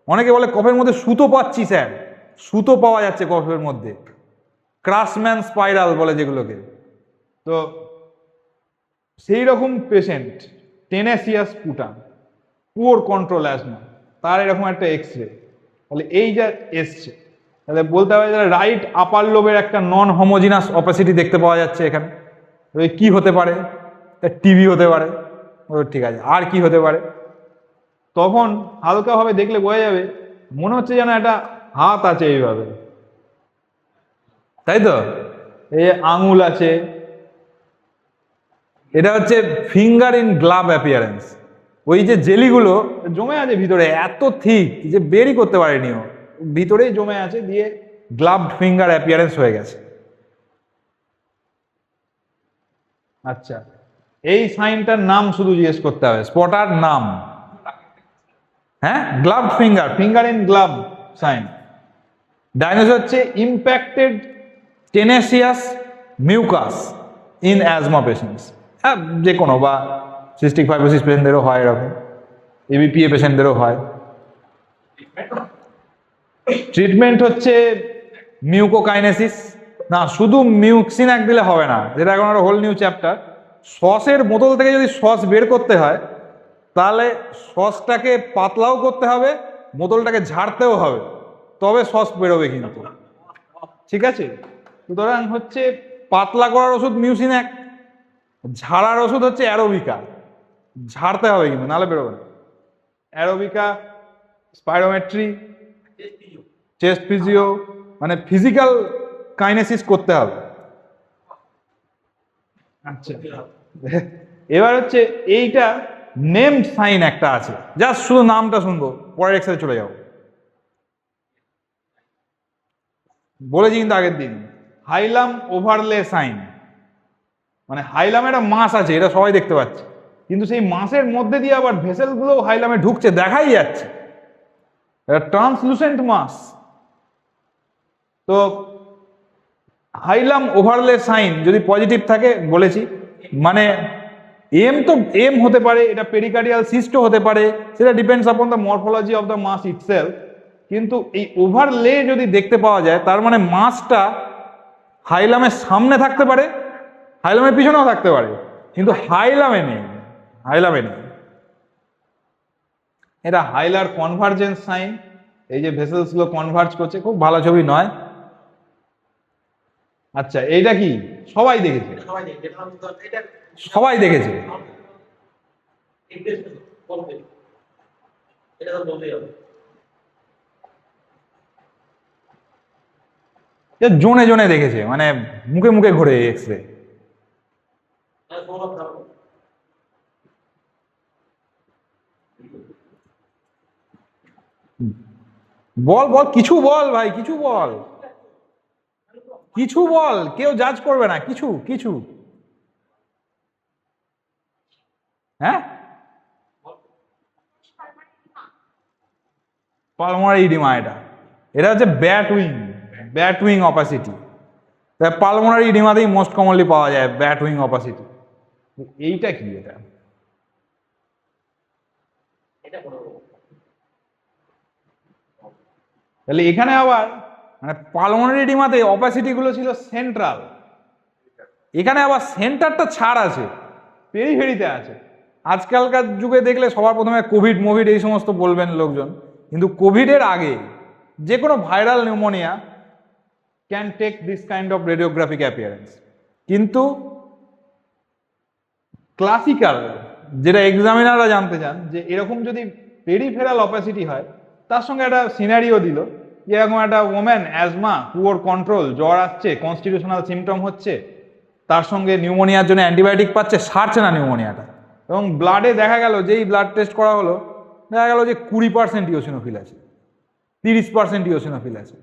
অনেকে বলে কফের মধ্যে সুতো পাচ্ছি স্যার, সুতো পাওয়া যাচ্ছে কফের মধ্যে, ক্রাসম্যান স্পাইরাল বলে যেগুলোকে। তো সেই রকম পেশেন্ট টেনেসিয়াস পুটান, পুওর কন্ট্রোল অ্যাজমা, তার এরকম একটা এক্সরে। তাহলে এই যা এসছে, তাহলে বলতে হবে যে রাইট আপার লোবের একটা নন হোমোজিনাস অপাসিটি দেখতে পাওয়া যাচ্ছে এখানে। কি হতে পারে, টিবি হতে পারে, ঠিক আছে, আর কি হতে পারে? তখন হালকাভাবে দেখলে বোঝা যাবে, মনে হচ্ছে যেন একটা হাত আছে এইভাবে, তাই তো, এই আঙুল আছে, এটা হচ্ছে ফিঙ্গার ইন গ্লাভ অ্যাপিয়ারেন্স। ওই যে জেলিগুলো জমে আছে ভিতরে, এত থিক যে বেরই করতে পারেনি, ও ভিতরেই জমে আছে, দিয়ে গ্লাভড ফিঙ্গার অ্যাপিয়ারেন্স হয়ে গেছে। আচ্ছা, এই সাইনটার নাম শুধু জিজ্ঞেস করতে হবে, স্পটার নাম। হ্যাঁ, gloved finger, finger in glove sign. Diagnosis হচ্ছে impacted tenacious mucus in asthma patients. হ্যাঁ, যে কোনো, বা সিস্টিক ফাইব্রোসিস পেশেন্টদেরও হয়, এরকম এবিপিএ পেশেন্টদেরও হয়। ট্রিটমেন্ট হচ্ছে মিউকোকাইনেসিস, না শুধু মিউক্সিনাক দিলে হবে না, যেটা এখন একটা হোল নিউ চ্যাপ্টার। সসের বোতল থেকে যদি সস বের করতে হয় তাহলে সসটাকে পাতলাও করতে হবে, বোতলটাকে ঝাড়তেও হবে, তবে সস বেরোবে কিন্তু, ঠিক আছে? সুতরাং হচ্ছে পাতলা করার ওষুধ মিউসিনাক, ঝাড়ার ওষুধ হচ্ছে অ্যারোবিকা, ঝাড়তে হবে কিন্তু, নাহলে বেরোবে না। অ্যারোবিকা, স্পাইরোমেট্রি, চেস্ট ফিজিও, মানে ফিজিক্যাল কাইনেসিস করতে হবে। আচ্ছা, এবার হচ্ছে এইটা নেমড সাইন একটা আছে, জাস্ট শুধু নামটা শুনবো, পরের এক্সারে চলে যাবো। বলেছি কিন্তু আগের দিন, হাইলাম ওভারলে সাইন, মানে হাইলামে একটা মাস আছে, এটা সবাই দেখতে পাচ্ছে, কিন্তু সেই মাসের মধ্যে দিয়ে আবার ভেসেল গুলো হাইলামে ঢুকছে, দেখাই যাচ্ছে, এটা ট্রান্সলুসেন্ট মাস। তো হাইলাম ওভারলে সাইন যদি পজিটিভ থাকে, বলেছি মানে এম হতে পারে, এটা পেরিকার্ডিয়াল সিস্টও হতে পারে, সেটা depends upon the morphology of the mass itself. কিন্তু এই ওভারলে যদি দেখতে পাওয়া যায়, তার মানে মাসটা হাইলামের সামনে থাকতে পারে, হাইলামের পিছনেও থাকতে পারে, কিন্তু হাইলামে নেই, হাইলামে নেই। এটা হাইলার কনভার্জেন্স সাইন, এই যে ভেসেলস গুলো কনভার্জ করছে, খুব ভালো ছবি নয়। আচ্ছা, এইটা কি সবাই দেখেছে? সবাই দেখেছে। জোনে জোনে দেখেছে, মানে মুখে মুখে ঘুরে এক্সরে। বল বল, কিছু বল ভাই, কিছু বল, কিছু বল, কেউ জাজ করবে না, কিছু কিছু। হ্যাঁ, পালমোনারি ইডিমা, এটা হচ্ছে ব্যাট উইং অপাসিটি। পালমোনারি ইডিমাতেই মোস্ট কমনলি পাওয়া যায় ব্যাট উইং অপাসিটি। এইটা কি? এটা তাহলে এখানে আবার মানে পালমোনারি এডিমাতে অপাসিটি গুলো ছিল সেন্ট্রাল, এখানে আবার সেন্টারটা ছাড় আছে, পেরিফেরিতে আছে। আজকালকার যুগে দেখলে সবার প্রথমে কোভিড মোভিড এই সমস্ত বলবেন লোকজন, কিন্তু কোভিডের আগে যে কোনো viral pneumonia can take this kind of radiographic appearance. কিন্তু ক্লাসিক্যাল যেটা এক্সামিনাররা জানতে চান যে এরকম যদি পেরিফেরাল অপাসিটি হয়, তার সঙ্গে একটা সিনারিও দিল যে এরকম একটা ওম্যান অ্যাজমা পুয়ার কন্ট্রোল, জ্বর আসছে, কনস্টিটিউশনাল সিমটম হচ্ছে, তার সঙ্গে নিউমোনিয়ার জন্য অ্যান্টিবায়োটিক পাচ্ছে, সারছে না নিউমোনিয়াটা, এবং ব্লাডে দেখা গেল, যেই ব্লাড টেস্ট করা হলো দেখা গেল যে 20% ইওসিনোফিল আছে, 30% ইওসিনোফিল আছে।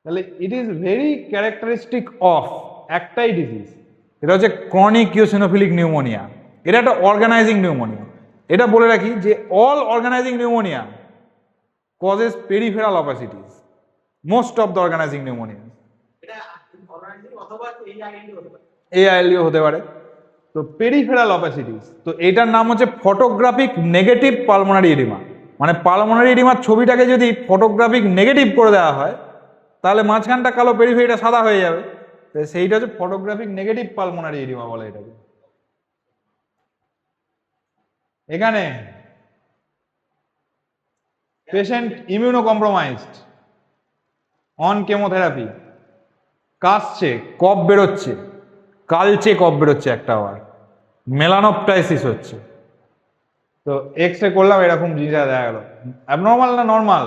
তাহলে it is very characteristic of একটাই ডিজিজ, এটা হচ্ছে ক্রনিক ইওসিনোফিলিক নিউমোনিয়া। এটা একটা অর্গানাইজিং নিউমোনিয়া। এটা বলে রাখি যে all organising pneumonia causes peripheral opacities, most of the organising pneumonia. এটা অর্গানাইজিং অথবা AILD হতে পারে, AILD হতে পারে। তো পেরিফেরাল অপাসিটিস, তো এটার নাম হচ্ছে ফটোগ্রাফিক নেগেটিভ পালমোনারি এডিমা। মানে পালমোনারি এডিমার ছবিটাকে যদি ফটোগ্রাফিক নেগেটিভ করে দেওয়া হয়, তাহলে মাঝখানটা কালো, পেরিফেরিটা সাদা হয়ে যাবে। তো সেইটা হচ্ছে ফটোগ্রাফিক নেগেটিভ পালমোনারি এডিমা বলে এটাকে। এখানে patient immunocompromised, on chemotherapy, কাশছে, কফ বেরোচ্ছে, কালচে কফ বেরোচ্ছে একটা, আবার মেলানোপটাইসিস হচ্ছে। তো এক্স রে করলাম, এরকম জিনিসটা দেখা গেল। অ্যাবনর্মাল না নর্মাল?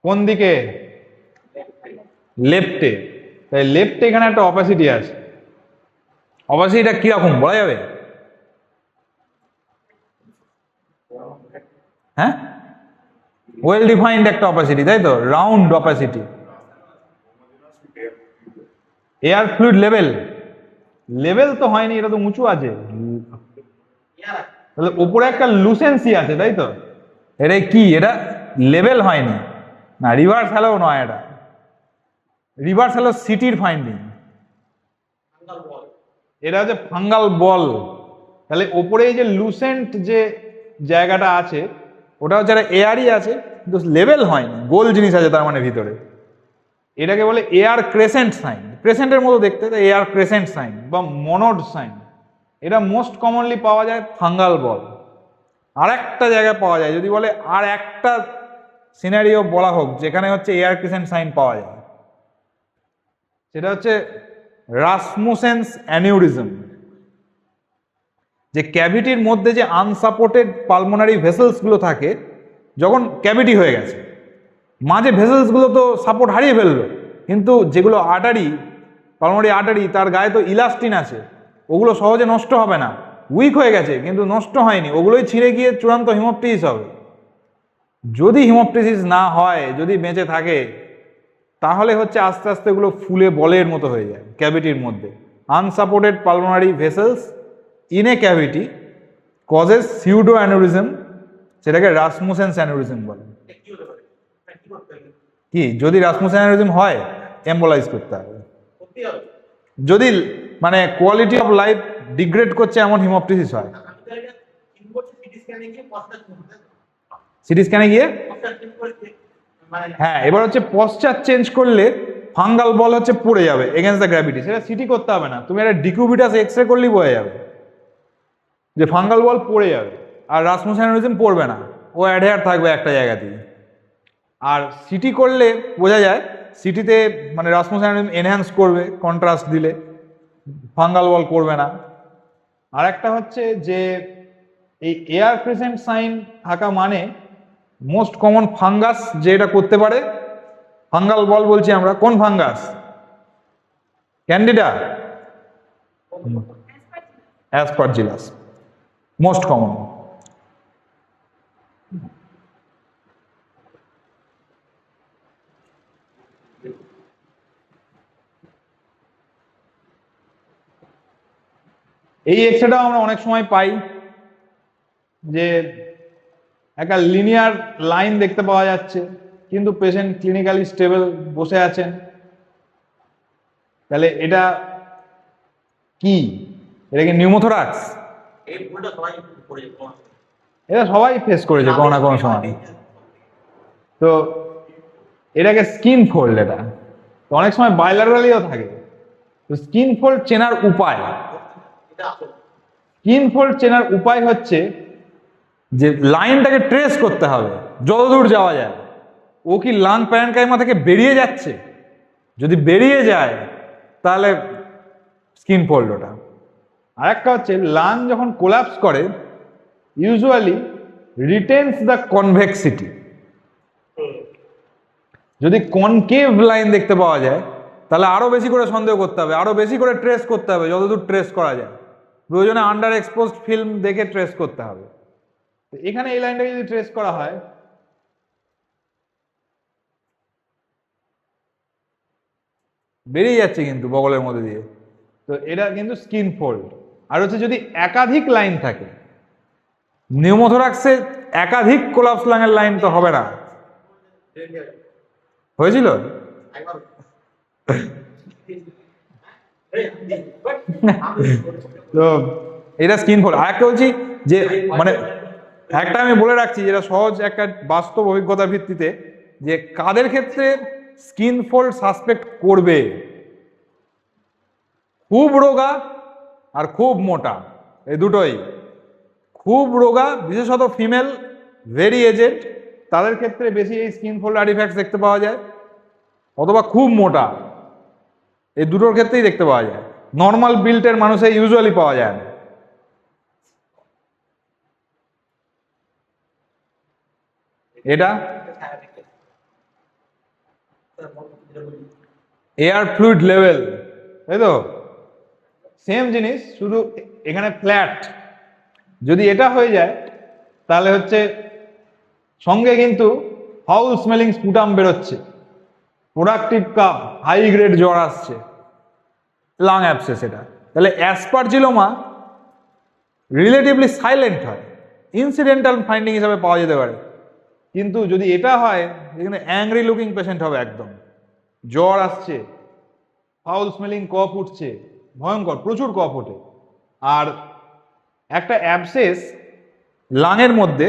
কোন দিকে? লেফটে। তাই লেফটে এখানে একটা অপাসিটি আছে। অপাসিটিটা কিরকম বলা যাবে? হ্যাঁ, ওয়েল ডিফাইন্ড একটা অপাসিটি, তাই তো, round opacity. Air fluid level, level তো হয়নি, এটা তো উঁচু আছে, তাহলে উপরে একটা লুসেন্সি আছে, তাই তো। এটা কি? এটা লেভেল হয়নি না, রিভার্স হ্যালো নয়, এটা রিভার্স হ্যালো সিটির ফাইন্ডিং। এটা হচ্ছে ফাঙ্গাল বল। তাহলে ওপরে এই যে লুসেন্ট যে জায়গাটা আছে, ওটা হচ্ছে একটা এয়ারই আছে, কিন্তু লেভেল হয়নি, গোল জিনিস আছে তার মানে ভিতরে। এটাকে বলে এয়ার ক্রেসেন্ট সাইন, ক্রেসেন্টের মতো দেখতে, এয়ার ক্রেসেন্ট সাইন বা মনোড সাইন। এটা মোস্ট কমনলি পাওয়া যায় ফাঙ্গাল বল। আর একটা জায়গায় পাওয়া যায়, যদি বলে আর একটা সিনারিও বলা হোক যেখানে হচ্ছে এয়ার ক্রেসেন্ট সাইন পাওয়া যায়, সেটা হচ্ছে রাসমুসেন্স অ্যানিউরিজম। যে ক্যাভিটির মধ্যে যে আনসাপোর্টেড পালমোনারি ভেসেলস গুলো থাকে, যখন ক্যাভিটি হয়ে গেছে, মাঝে ভেসেলস গুলো তো সাপোর্ট হারিয়ে ফেললো, কিন্তু যেগুলো আর্টারি, পালমোনারি আর্টারি, তার গায়ে তো ইলাস্টিন আছে, ওগুলো সহজে নষ্ট হবে না, উইক হয়ে গেছে কিন্তু নষ্ট হয়নি, ওগুলোই ছিঁড়ে গিয়ে চূড়ান্ত হিমোপটিসিস হবে। যদি হিমোপটিসিস না হয়, যদি বেঁচে থাকে, তাহলে হচ্ছে আস্তে আস্তে ওগুলো ফুলে বলের মতো হয়ে যায় ক্যাভিটির মধ্যে। Unsupported pulmonary vessels in a cavity causes pseudo aneurysm, সেটাকে রাসমুসেন্স অ্যানিউরিজম বলে। কি যদি রাসমুসেন অ্যানিউরিজম হয়, এম্বোলাইজ করতে হবে। যদি মানে কোয়ালিটি অফ লাইফ ডিগ্রেড করছে এমন হিমোপটিসিস হয়। সিটি স্ক্যানে গিয়ে, হ্যাঁ, এবার হচ্ছে পশ্চাৎ চেঞ্জ করলে ফাঙ্গাল বল হচ্ছে পড়ে যাবে এগেন্স্ট দ্য গ্র্যাভিটি। সেটা সিটি করতে হবে না, তুমি একটা ডিকিউবিটাস এক্স রে করলেই বোঝা যাবে যে ফাঙ্গাল বল পড়ে যাবে, আর রাসমুসেন অ্যানিউরিজম পড়বে না, ও অ্যাডহেয়ার থাকবে একটা জায়গাতেই। আর সিটি করলে বোঝা যায়, সিটিতে মানে রাসমুসেন অ্যানিউরিজম এনহ্যান্স করবে কন্ট্রাস্ট দিলে, ফাঙ্গাল বল করবে না। আর একটা হচ্ছে যে এই এয়ার ক্রেসেন্ট সাইন থাকা মানে মোস্ট কমন ফাঙ্গাস যে এটা করতে পারে, ফাঙ্গাল বল বলছি আমরা, কোন fungus? Candida, Aspergillus, most common. এই এক্সরেটাও আমরা অনেক সময় পাই, যে একটা লিনিয়ার লাইন দেখতে পাওয়া যাচ্ছে, কিন্তু পেশেন্ট ক্লিনিক্যালি স্টেবল বসে আছেন। তাহলে এটা কি? এটা কি নিউমোথোরাক্স? এটা সবাই ফেস করেছে কোনো না কোনো সময়। তো এটাকে স্কিন ফোল্ড। এটা তো অনেক সময় বাইলারালিও থাকে। তো স্কিন ফোল্ড চেনার উপায়, এটা আসল। স্কিন ফোল্ড চেনার উপায় হচ্ছে যে লাইনটাকে ট্রেস করতে হবে যতদূর যাওয়া যায়। ও কি লাং প্যারেনকাইমা থেকে বেরিয়ে যাচ্ছে? যদি বেরিয়ে যায় তাহলে স্কিন ফোল্ড ওটা। আর একটা হচ্ছে লাং যখন কোলাপস করে ইউজুয়ালি রিটেন্স দ্য কনভেক্সিটি। যদি কনকেভ লাইন দেখতে পাওয়া যায় তাহলে আরো বেশি করে সন্দেহ করতে হবে, আরো বেশি করে ট্রেস করতে হবে, যতদূর ট্রেস করা যায়। প্রয়োজনে আন্ডার এক্সপোজড ফিল্ম দেখে ট্রেস করতে হবে। তো এখানে এই লাইনটাকে যদি ট্রেস করা হয়, বেরিয়ে যাচ্ছে কিন্তু বগলের মধ্যে দিয়ে, তো এটা কিন্তু স্কিন ফোল্ড। আর হচ্ছে যদি একাধিক লাইন থাকে, নিউমোথোরাক্সে একাধিক কোলাপস লাঙের লাইন তো হবে না। হয়েছিল? একবার তো এটা স্কিন ফোল্ড। আর একটা বলছি যে মানে একটা আমি বলে রাখছি যেটা সহজ একটা বাস্তব অভিজ্ঞতার ভিত্তিতে, যে কাদের ক্ষেত্রে স্কিন ফোল্ড সাসপেক্ট করবে। খুব রোগা আর খুব মোটা, এই দুটোই। খুব রোগা বিশেষত ফিমেল, ভেরি এজেড, তাদের ক্ষেত্রে বেশি এই স্কিন ফোল্ড আর্টিফ্যাক্টস দেখতে পাওয়া যায়। অথবা খুব মোটা, এই দুটোর ক্ষেত্রেই দেখতে পাওয়া যায়। নর্মাল বিল্টের মানুষে ইউজুয়ালি পাওয়া যায় না। এটা এয়ার ফ্লুইড লেভেল, তাই তো? সেম জিনিস, শুধু এখানে ফ্ল্যাট। যদি এটা হয়ে যায় তাহলে হচ্ছে সঙ্গে কিন্তু ফাউল স্মেলিং স্পুটাম বেরোচ্ছে, প্রোডাক্টিভ কাপ, হাই গ্রেড জ্বর আসছে, লাং অ্যাবসেস। এটা তাহলে অ্যাসপারজিলোমা রিলেটিভলি সাইলেন্ট হয়, ইনসিডেন্টাল ফাইন্ডিং হিসাবে পাওয়া যেতে পারে। কিন্তু যদি এটা হয়, এখানে অ্যাংরি লুকিং পেশেন্ট হবে একদম, জ্বর আসছে, ফাউল স্মেলিং কফ উঠছে, ভয়ঙ্কর, প্রচুর কফ ওঠে। আর একটা অ্যাবসেস লাঙের মধ্যে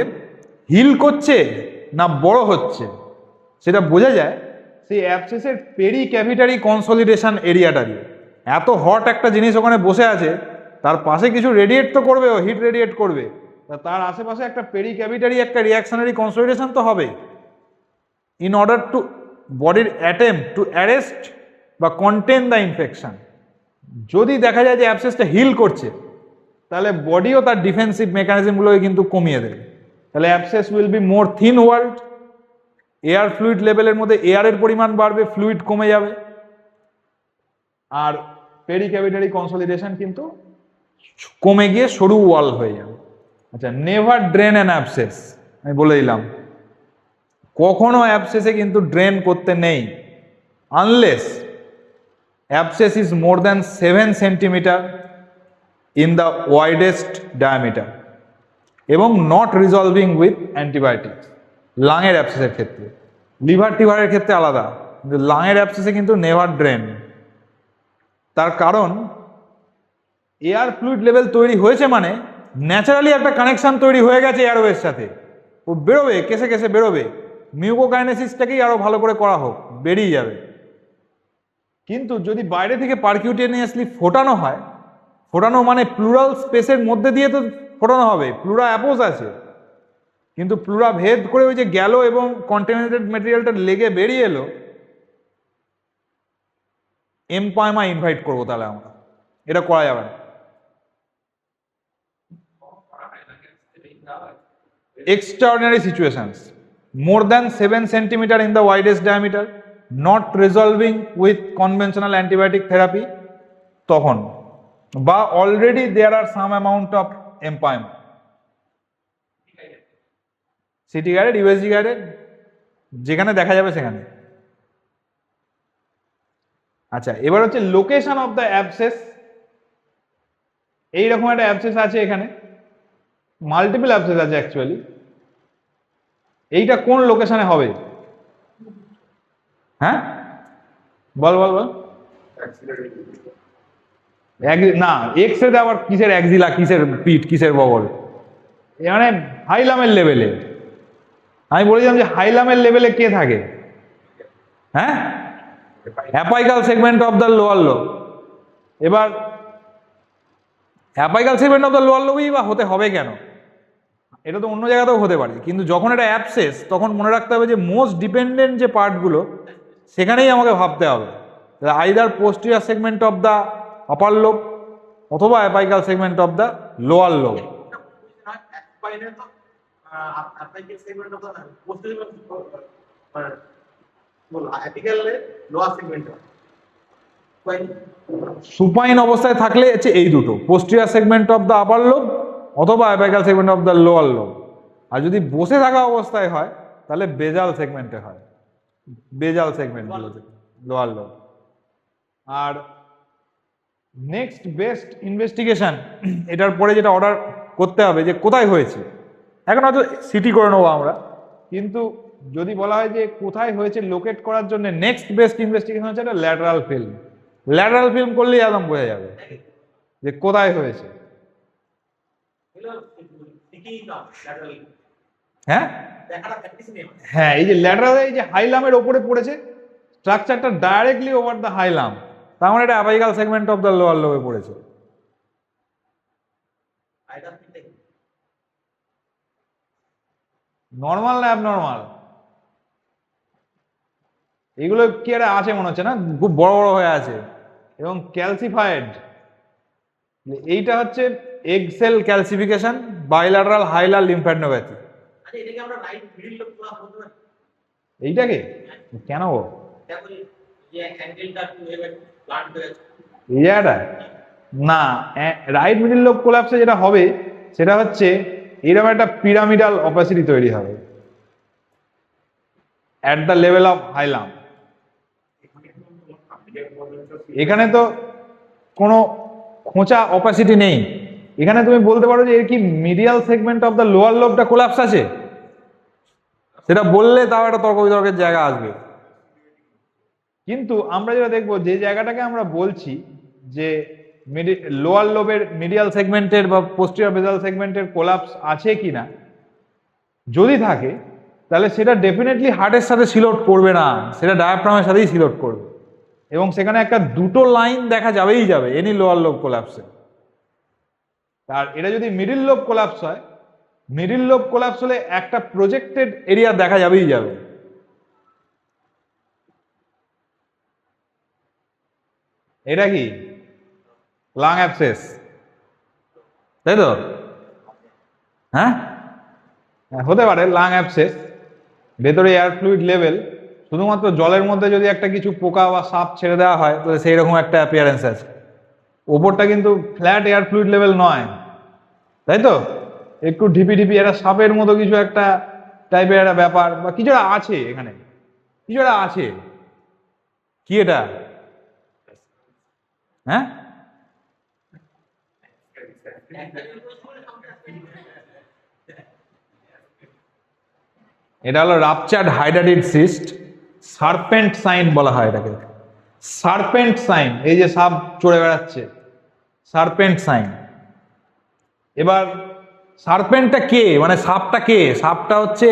হিল করছে না বড় হচ্ছে সেটা বোঝা যায় সেই অ্যাবসেসের পেরি ক্যাভিটারি কনসলিডেশন এরিয়াটা দিয়ে। এত হট একটা জিনিস ওখানে বসে আছে, তার পাশে কিছু রেডিয়েট তো করবে, ও হিট রেডিয়েট করবে, তার আশেপাশে একটা পেরি ক্যাভিটারি একটা রিয়াকশনারি কনসলিডেশন তো হবে। ইন অর্ডার টু বডির অ্যাটেম্প টু অ্যারেস্ট বা কন্টেন দ্য ইনফেকশন। যদি দেখা যায় যে অ্যাবসেসটা হিল করছে, তাহলে বডিও তার ডিফেন্সিভ মেকানিজমগুলোকে কিন্তু কমিয়ে দেবে। তাহলে abscess will be more thin world, air fluid লেভেলের মধ্যে এয়ারের পরিমাণ বাড়বে, ফ্লুইড কমে যাবে, আর পেরিক্যাভিটারি কনসলিডেশন কিন্তু কমে গিয়ে সরু ওয়াল হয়ে যাবে। আচ্ছা, নেভার ড্রেন অ্যান অ্যাবসেস, আমি বলে দিলাম কখনো অ্যাবসেসে কিন্তু ড্রেন করতে নেই, unless abscess is more than 7 centimetre in the widest diameter এবং নট রিজলভিং উইথ অ্যান্টিবায়োটিক্স। লাঙের অ্যাবসেসের ক্ষেত্রে, লিভার টিভারের ক্ষেত্রে আলাদা, কিন্তু লাঙের অ্যাবসেসে কিন্তু নেভার ড্রেন। তার কারণ এয়ার ফ্লুইড লেভেল তৈরি হয়েছে মানে ন্যাচারালি একটা কানেকশন তৈরি হয়ে গেছে এয়ারওয়ের সাথে, ও বেরোবে, কেসে কেসে বেরোবে। মিউকোকাইনেসিসটাকেই আরো ভালো করে করা হোক, বেরিয়ে যাবে। কিন্তু যদি বাইরে থেকে পারকিউটেনিয়াসলি ফোটানো হয়, ফোটানো মানে প্লুরাল স্পেসের মধ্যে দিয়ে তো ফোটানো হবে, প্লুরা অ্যাপোজ আছে, কিন্তু প্লুরা ভেদ করে ওই যে গেল এবং কন্টেমিনেটেড মেটেরিয়ালটা লেগে বেরিয়ে এলো, এমপাইমা ইনভাইট করবো তাহলে আমরা, এটা করা যাবে না। Extraordinary situations, more than 7 centimeter in the widest diameter, not resolving with conventional antibiotic therapy, তখন বা already there are some amount of empyema, city guided, USG guided, যেখানে দেখা যাবে সেখানে। আচ্ছা, এবার হচ্ছে লোকেশন অফ দ্য অ্যাবসেস। এইরকম একটা অ্যাবসেস আছে এখানে, মাল্টিপল অ্যাবসেস আছে অ্যাকচুয়ালি। এইটা কোন লোকেশনে হবে? হ্যাঁ, বল বল বল। না, এক্স রেতে আবার কিসের অ্যাক্সিলা, কিসের পিঠ, কিসের বগল, মানে হাইলামের লেভেলে। আমি বলেছিলাম যে হাইলামের লেভেলে কে থাকে? হ্যাঁ, apical segment of the lower lobe. এবার apical segment of the lower লোবই বা হতে হবে কেন? এটা তো অন্য জায়গাতেও হতে পারে, কিন্তু যখন এটা অ্যাবসেস তখন মনে রাখতে হবে যে মোস্ট ডিপেন্ডেন্ট যে পার্টগুলো সেখানেই আমাকে ভাবতে হবে, either posterior segment of the upper lobe অথবা apical segment of the lower lobe. Supine অবস্থায় থাকলে হচ্ছে এই দুটো, posterior segment of the upper lobe অথবা apical segment of the lower lobe. আর যদি বসে থাকা অবস্থায় হয় তাহলে বেজাল সেগমেন্টে হয়, বেজাল সেগমেন্ট লোয়ার লোব। আর নেক্সট বেস্ট ইনভেস্টিগেশন, এটার পরে যেটা অর্ডার করতে হবে যে কোথায় হয়েছে, এখন হয়তো সিটি করে নেবো আমরা, কিন্তু যদি বলা হয় যে কোথায় হয়েছে লোকেট করার জন্য নেক্সট বেস্ট ইনভেস্টিগেশন হচ্ছে একটা ল্যাটারাল ফিল্ম। ল্যাটারাল ফিল্ম করলেই একদম বোঝা যাবে যে কোথায় হয়েছে। হ্যাঁ হ্যাঁ, এই যে ল্যাটারাল, এই যে হাইলামের ওপরে পড়েছে, স্ট্রাকচারটা ডাইরেক্টলি ওভার দ্য হাইলাম, তার মানে এটা অ্যাপাইকাল সেগমেন্ট অফ দ্য লোয়ার লোবে পড়েছে। নর্মাল না অ্যাবনর্মাল? এগুলো কি একটা আছে মনে হচ্ছে না, খুব বড় বড় হয়ে আছে এবং ক্যালসিফাইড। এইটা হচ্ছে এক্সেল ক্যালসিফিকেশন, বাইল্যাটারাল হাইলার লিম্ফ্যাডনোপ্যাথি। এইটাকে কেন গো? এই জায়গাটা না, রাইট মিডল লোব কোলাপসে যেটা হবে সেটা হচ্ছে এরকম একটা পিরামিডাল অপাসিটি তৈরি হবে অ্যাট দ্য লেভেল অফ হাইলাম। এখানে তো কোনো খোঁচা অপাসিটি নেই, এখানে তুমি বলতে পারো যে এর কি medial segment of the lower লোবটা কোলাপস আছে, সেটা বললে তাও একটা তর্ক বিতর্কের জায়গা আসবে। কিন্তু আমরা যেটা দেখবো, যে জায়গাটাকে আমরা বলছি যে লোয়ার লোবের মিডিয়াল সেগমেন্টের বা পোস্টিরিয়র বেসাল সেগমেন্টের কোলাপস আছে কিনা, যদি থাকে তাহলে সেটা ডেফিনেটলি হার্টের সাথে সিলোড করবে না, সেটা ডায়াফ্রামের সাথেই সিলোড করবে, এবং সেখানে একটা দুটো লাইন দেখা যাবেই যাবে এনি লোয়ার লোব কোলাপসে। আর এটা যদি মিডিল লোব কোলাপস হয়, মিডিল লোব কোলাপস হলে একটা প্রজেক্টেড এরিয়া দেখা যাবেই যাবে। এটা কি লাং অ্যাবসেস, তাই তো? হ্যাঁ, হতে পারে লাং অ্যাবসেস, ভেতরে এয়ার ফ্লুইড লেভেল, শুধুমাত্র জলের মধ্যে যদি একটা কিছু পোকা বা সাপ ছেড়ে দেওয়া হয় তাহলে সেই রকম একটা অ্যাপিয়ারেন্স আছে। ওপরটা কিন্তু ফ্ল্যাট এয়ার ফ্লুইড লেভেল নয়, তাই তো? একটু ঢিপি ঢিপি একটা সাপের মতো কিছু একটা টাইপের একটা ব্যাপার বা কিছু একটা আছে, এখানে কিছু একটা আছে। কি এটা? হ্যাঁ, এটা হলো রাপচার্ড হাইড্রাটিড সিস্ট, সার্পেন্ট সাইন বলা হয় এটাকে, সার্পেন্ট সাইন। এই যে সাপ চড়ে বেড়াচ্ছে, সার্পেন্ট সাইন। এবার সার্পেন্টটা কে, মানে সাপটা কে? সাপটা হচ্ছে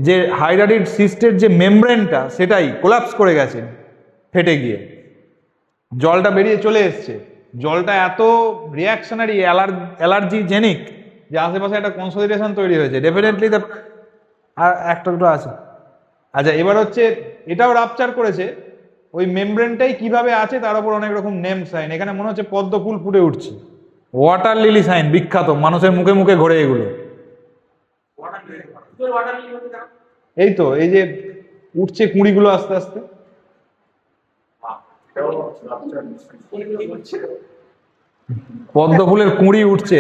যে হাইড্রাটিড সিস্টের যে মেমব্রেনটা সেটাই কোলাপস করে গেছে ফেটে গিয়ে, জলটা বেরিয়ে চলে এসছে। জলটা এত রিয়াকশনারি অ্যালার্জিজেনিক যে আশেপাশে একটা কনসলিডেশন তৈরি হয়েছে, ডেফিনেটলি। আর একটা দুটো আছে। আচ্ছা, এবার হচ্ছে এটাও রাপচার করেছে, ওই মেমব্রেনটাই কিভাবে আছে তার উপর অনেক রকম নেম সাইন। এখানে মনে হচ্ছে পদ্ম ফুল ফুটে উঠছে, ওয়াটার লিলি সাইন, বিখ্যাত, মানুষের মুখে মুখে ঘোরে এগুলো। এই তো, এই যে উঠছে কুঁড়িগুলো আস্তে আস্তে, পদ্ম ফুলের কুঁড়ি উঠছে।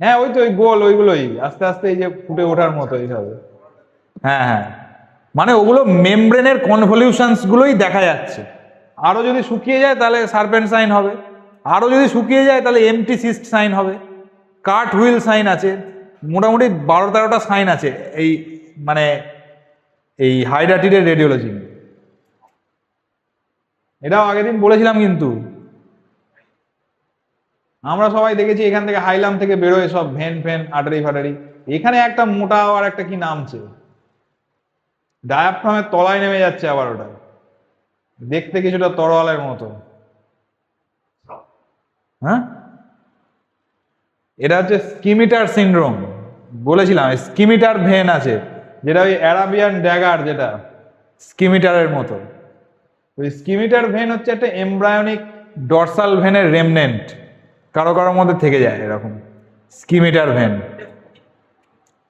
হ্যাঁ, ওই তো ওই গোল, ওইগুলোই আস্তে আস্তে এই যে ফুটে ওঠার মতো এইভাবে। হ্যাঁ হ্যাঁ, মানে ওগুলো মেমব্রেনের কনভলিউশনস গুলোই দেখা যাচ্ছে। আরো যদি শুকিয়ে যায় তাহলে সার্পেন্ট সাইন হবে, আরো যদি শুকিয়ে যায় তাহলে এমটি সিস্ট সাইন হবে, কাট হুইল সাইন আছে, মোটামুটি 12-13টা সাইন আছে এই মানে এই হাইড্রাটিডের রেডিওলজি। এটাও আগের দিন বলেছিলাম, কিন্তু আমরা সবাই দেখেছি এখান থেকে হাইলাম থেকে বেরোয় সব ভেন ফেন আটারি ফাটারি, এখানে একটা মোটা আর একটা কি নামছে, ডায়াফ্রামের তলায় নেমে যাচ্ছে আবার ওটা। দেখতে কিছুটা তরোয়ালের মতো। হ্যাঁ, এটা হচ্ছে স্কিমিটার সিনড্রোম। বলেছিলাম স্কিমিটার ভেন আছে, যেটা ওই অ্যারাবিয়ান ড্যাগার, যেটা স্কিমিটারের মতো। ওই স্কিমিটার ভেন হচ্ছে একটা এমব্রায়োনিক ডরসাল ভেনের রেমনেন্ট, কারো কারোর মধ্যে থেকে যায় এরকম স্কিমিটার ভেন।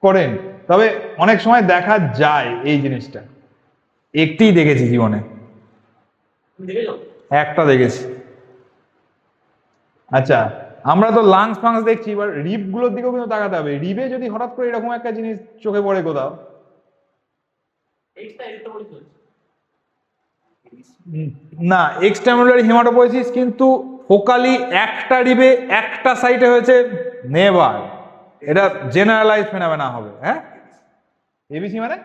করেন, তবে অনেক সময় দেখা যায় এই জিনিসটা। একটি দেখেছি জীবনে, তুমি দেখেছো? একটা দেখেছি। আচ্ছা, আমরা তো লাংস ফাংস দেখছি, এবার রিব গুলোর দিকেও কিন্তু তাকাতে হবে। রিবে যদি হঠাৎ করে এরকম একটা জিনিস চোখে পড়ে কোথাও, এইটা এটা বলছো। না এক্সট্রামুলার হিমাটোপয়েসিস কিন্তু ফোকালি একটা রিবে একটা সাইটে হয়েছে, নেভার। এটা জেনারেলাইজ ফেনোমেনা হবে। হ্যাঁ, এবিসি মানে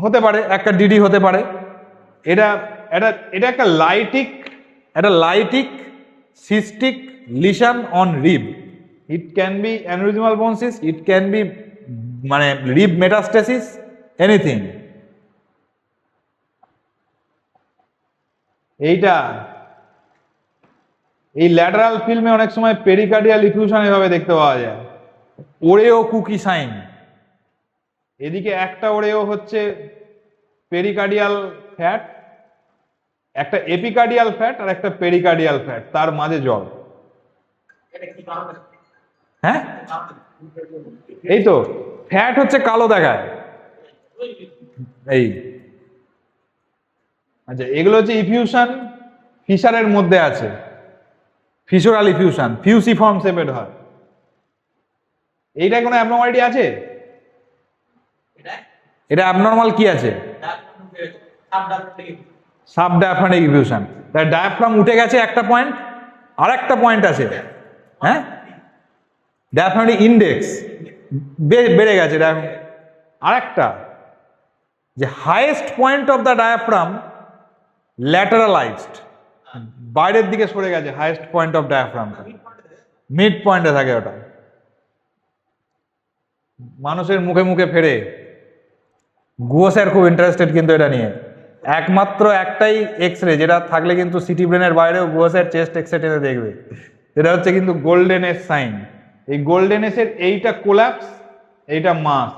হতে পারে, একটা ডিডি হতে পারে। এটা এটা এটা একটা lytic cystic lesion on rib. It can be aneurysmal bone cyst, it can be মানে রিব মেটাস্টেসিস, এনিথিং। এইটা এই ল্যাটারাল ফিল্মে অনেক সময় পেরিকার্ডিয়াল ইফিউশন এভাবে দেখতে পাওয়া যায়। ওরেও কুকি সাইন, এদিকে একটা ওরেও হচ্ছে পেরিকার্ডিয়াল ফ্যাট, একটা এপিকার্ডিয়াল ফ্যাট আর একটা পেরিকার্ডিয়াল ফ্যাট, তার মাঝে জল। এটা কি কারণ? হ্যাঁ, এই তো ফ্যাট হচ্ছে কালো দেখায় এই। আচ্ছা, এগুলো হচ্ছে ইফিউশন ফিশারের মধ্যে আছে, ফিশরাল ইফিউশন, ফিউসিফর্ম শেপেড হয়। এইটা কোনো অ্যাবনর্মালিটি আছে? এটা এটা অ্যাবনর্মাল কি আছে? Subdiaphragmatic effusion. তার ডায়াফ্রাম উঠে গেছে একটা পয়েন্ট, আর একটা পয়েন্ট আছে। হ্যাঁ, ডায়াফ্রামিক ইন্ডেক্স বেড়ে গেছে। আর একটা যে highest point of the diaphragm lateralised, বাইরের দিকে সরে গেছে হাইয়েস্ট পয়েন্ট অফ ডায়াফ্রামটা, মিড পয়েন্টে থাকে ওটা। মানুষের মুখে মুখে ফেরে। গুয়ো স্যার খুব ইন্টারেস্টেড কিন্তু এটা নিয়ে। একমাত্র একটাই এক্স রে যেটা থাকলে কিন্তু সিটি ব্রেনের বাইরেও গুয়ো স্যার চেস্ট এক্স রে টেনে দেখবে, এটা হচ্ছে কিন্তু গোল্ডেন এস সাইন। এই গোল্ডেন এসের এইটা কোল্যাপস, এইটা মাস।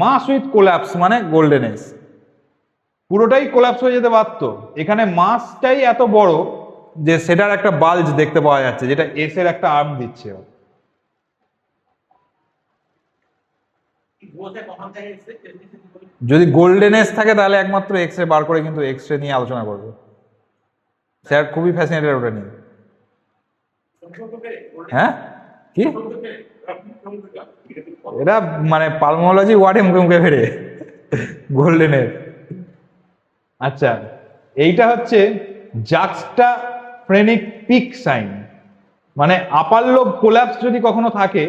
মাস উইথ কোল্যাপস মানে গোল্ডেন এস, পুরোটাই কোল্যাপস হয়ে যেতে পারতো। এখানে মাসটাই এত বড় যে সেটার একটা বাল্জ দেখতে পাওয়া যাচ্ছে, যেটা এস এর একটা আর্ম দিচ্ছে। যদি গোল্ডেন এস থাকে তাহলে একমাত্র এক্স রে বার করে কিন্তু এক্স রে নিয়ে আলোচনা করবে। স্যার খুবই ফ্যাসিনেটেড ওটা নিয়ে। হ্যাঁ, কি এটা মানে পালমোলজি ওয়ার্ডে মুখে মুখে ফেরে গোল্ডেনের। আচ্ছা, এইটা হচ্ছে জাক্সটা ফ্রেনিক পিক সাইন, মানে আপার লোব কোল্যাপস যদি কখনো থাকে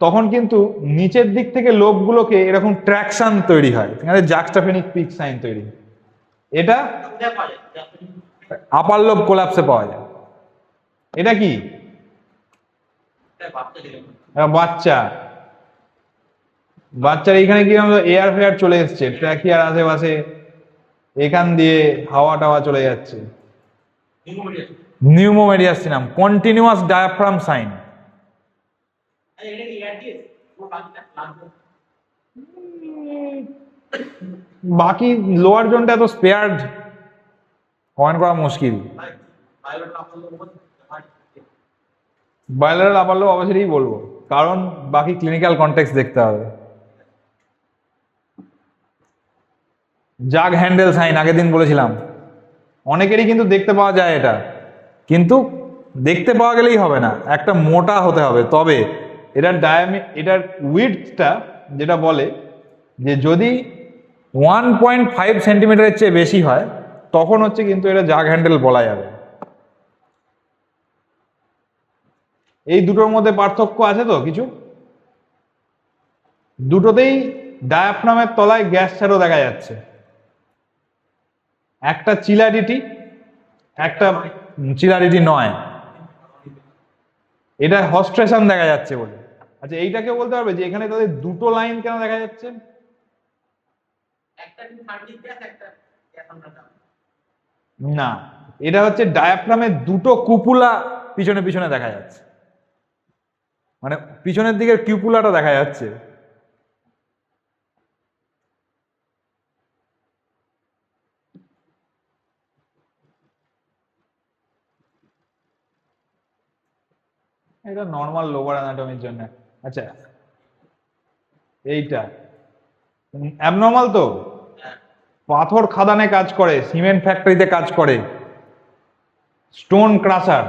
তখন কিন্তু নিচের দিক থেকে লোবগুলোকে এরকম ট্র্যাকশন তৈরি হয়, এখানে জাক্সটাফেনিক পিক সাইন তৈরি। এটা আপার লোব কোল্যাপসে পাওয়া যায়। এটা কি? বাচ্চার এইখানে কি এয়ার ফেয়ার চলে এসছে, ট্র্যাকিয়ার আশেপাশে, এখান দিয়ে হাওয়া টাওয়া চলে যাচ্ছে। নিউমোমেডিয়াসিনাম, কন্টিনিউয়াস ডায়াফ্রাম সাইন। বাকি লোয়ার জোনটা এত স্পেয়ার্ড কমেন্ট করা মুশকিল। বায়োলাটারাল আপার লোব অবশ্যই বলবো, কারণ বাকি ক্লিনিক্যাল কনটেক্সট দেখতে হবে। জাগ হ্যান্ডেল সাইন আগের দিন বলেছিলাম, অনেকেরই কিন্তু দেখতে পাওয়া যায় এটা, কিন্তু দেখতে পাওয়া গেলেই হবে না, একটা মোটা হতে হবে। তবে এটার উইডথটা যেটা বলে যে যদি 1.5 সেন্টিমিটারের চেয়ে বেশি হয় তখন হচ্ছে কিন্তু এটা জাগ হ্যান্ডেল বলা যাবে। এই দুটোর মধ্যে পার্থক্য আছে তো কিছু? দুটোতেই ডায়াফ্রামের তলায় গ্যাস শ্যাডো দেখা যাচ্ছে, একটা চিলারিটি, একটা চিলারিটি নয়, এটা হস্ট্রেশন দেখা যাচ্ছে বলে। আচ্ছা, এইটাকে বলতে পারবে যে এখানে তাদের দুটো লাইন কেন দেখা যাচ্ছে? একটা কিন্তু সার্ভিস গ্যাস, একটা গ্যাস আমরা দাম। না, এটা হচ্ছে ডায়াফ্রামের দুটো কুপুলা পিছনে পিছনে দেখা যাচ্ছে, মানে পিছনের দিকের কিউপুলাটা দেখা যাচ্ছে। এটা নর্মাল লোয়ার অ্যানাটমির জন্য। আচ্ছা, এইটা অ্যাবনর্মাল তো, পাথর খাদানে কাজ করে, সিমেন্ট ফ্যাক্টরিতে কাজ করে, স্টোন ক্রাশার,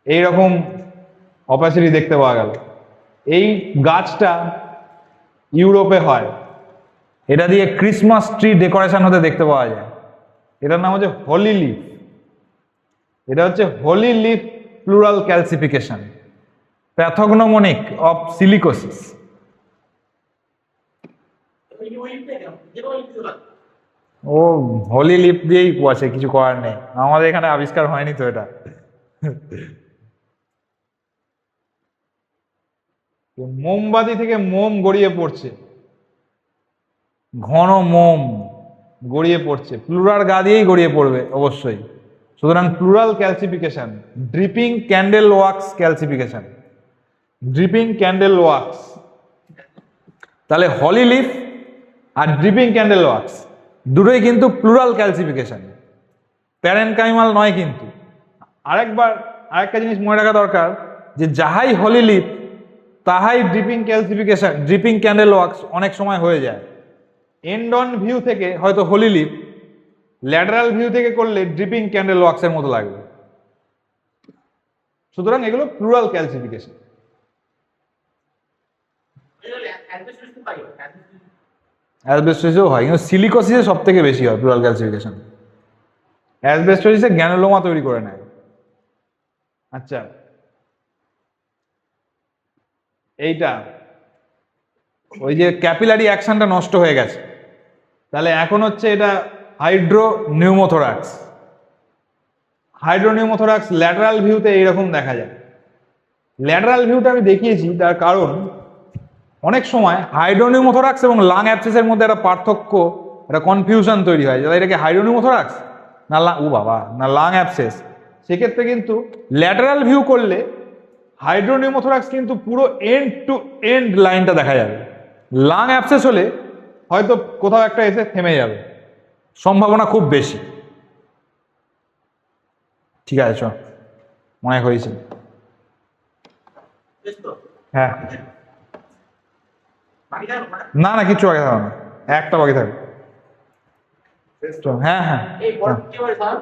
এইরকম অপাসিটি দেখতে পাওয়া গেল। এই গাছটা ইউরোপে হয়, এটা দিয়ে ক্রিসমাস ট্রি ডেকোরেশন হতে দেখতে পাওয়া যায়। এটার নাম হচ্ছে হোলি লিফ। এটা হচ্ছে holly leaf pleural calcification, pathognomonic of silicosis. ওই ওইটা কেন যে কোনো কিছু না। ও হোলি লিপ দিয়েই আছে, কিছু করার নেই, আমাদের এখানে আবিষ্কার হয়নি তো এটা। মোমবাতি থেকে মোম গড়িয়ে পড়ছে, ঘন মোম গড়িয়ে পড়ছে, প্লুরাল গা দিয়েই গড়িয়ে পড়বে অবশ্যই। সুতরাং plural calcification, dripping candle wax calcification, dripping candle wax. তাহলে হলি লিফ আর ড্রিপিং ক্যান্ডেল ওয়াক্স দুটোই কিন্তু প্লুরাল ক্যালসিফিকেশন, প্যারেনকাইমাল নয় কিন্তু। আরেকটা জিনিস মনে রাখা দরকার, যে যাহাই হলি লিফ তাহাই dripping calcification, dripping candle wax অনেক সময় হয়ে যায়। এন্ড অন ভিউ থেকে হয়তো হলি লিফ, ল্যাটারাল ভিউ থেকে করলে ড্রিপিং ক্যান্ডেল ওয়াক্সের মতো লাগবে। সুতরাং এগুলো প্লুরাল ক্যালসিফিকেশন। এগুলো অ্যাড্রেস পাই, অ্যাড্রেস অ্যাসবেস্টোসিসও হয়, কিন্তু সিলিকোসিসে সব থেকে বেশি হয় প্লুরাল ক্যালসিফিকেশন। অ্যাসবেস্টোসিসে গ্র্যানুলোমা তৈরি করে নেয়। আচ্ছা, এইটা ওই যে ক্যাপিলারি অ্যাকশনটা নষ্ট হয়ে গেছে, তাহলে এখন হচ্ছে এটা হাইড্রোনিউমোথোরাক্স। হাইড্রোনিউমোথোরাক্স ল্যাটারাল ভিউতে এইরকম দেখা যায়। ল্যাটারাল ভিউটা আমি দেখিয়েছি, তার কারণ অনেক সময় হাইড্রোনিউমোথোরাক্স এবং লাং অ্যাবসেসের মধ্যে একটা পার্থক্য, একটা কনফিউশন তৈরি হয়, যারা এটাকে হাইড্রোনিউমোথোরাক্স না না লাং অ্যাবসেস। সেক্ষেত্রে কিন্তু ল্যাটারাল ভিউ করলে হাইড্রোনিউমোথোরাক্স কিন্তু পুরো এন্ড টু এন্ড লাইনটা দেখা যাবে। লাং অ্যাবসেস হলে হয়তো কোথাও একটা এসে থেমে যাবে, সম্ভাবনা খুব বেশি। ঠিক আছে, চল, অনেক হয়েছে। তো হ্যাঁ, বাকি থাকবে না না, কিচ্ছু বাকি থাকবে না, একটা বাকি থাকবে। হ্যাঁ হ্যাঁ, এই বড় কি বলে স্যার?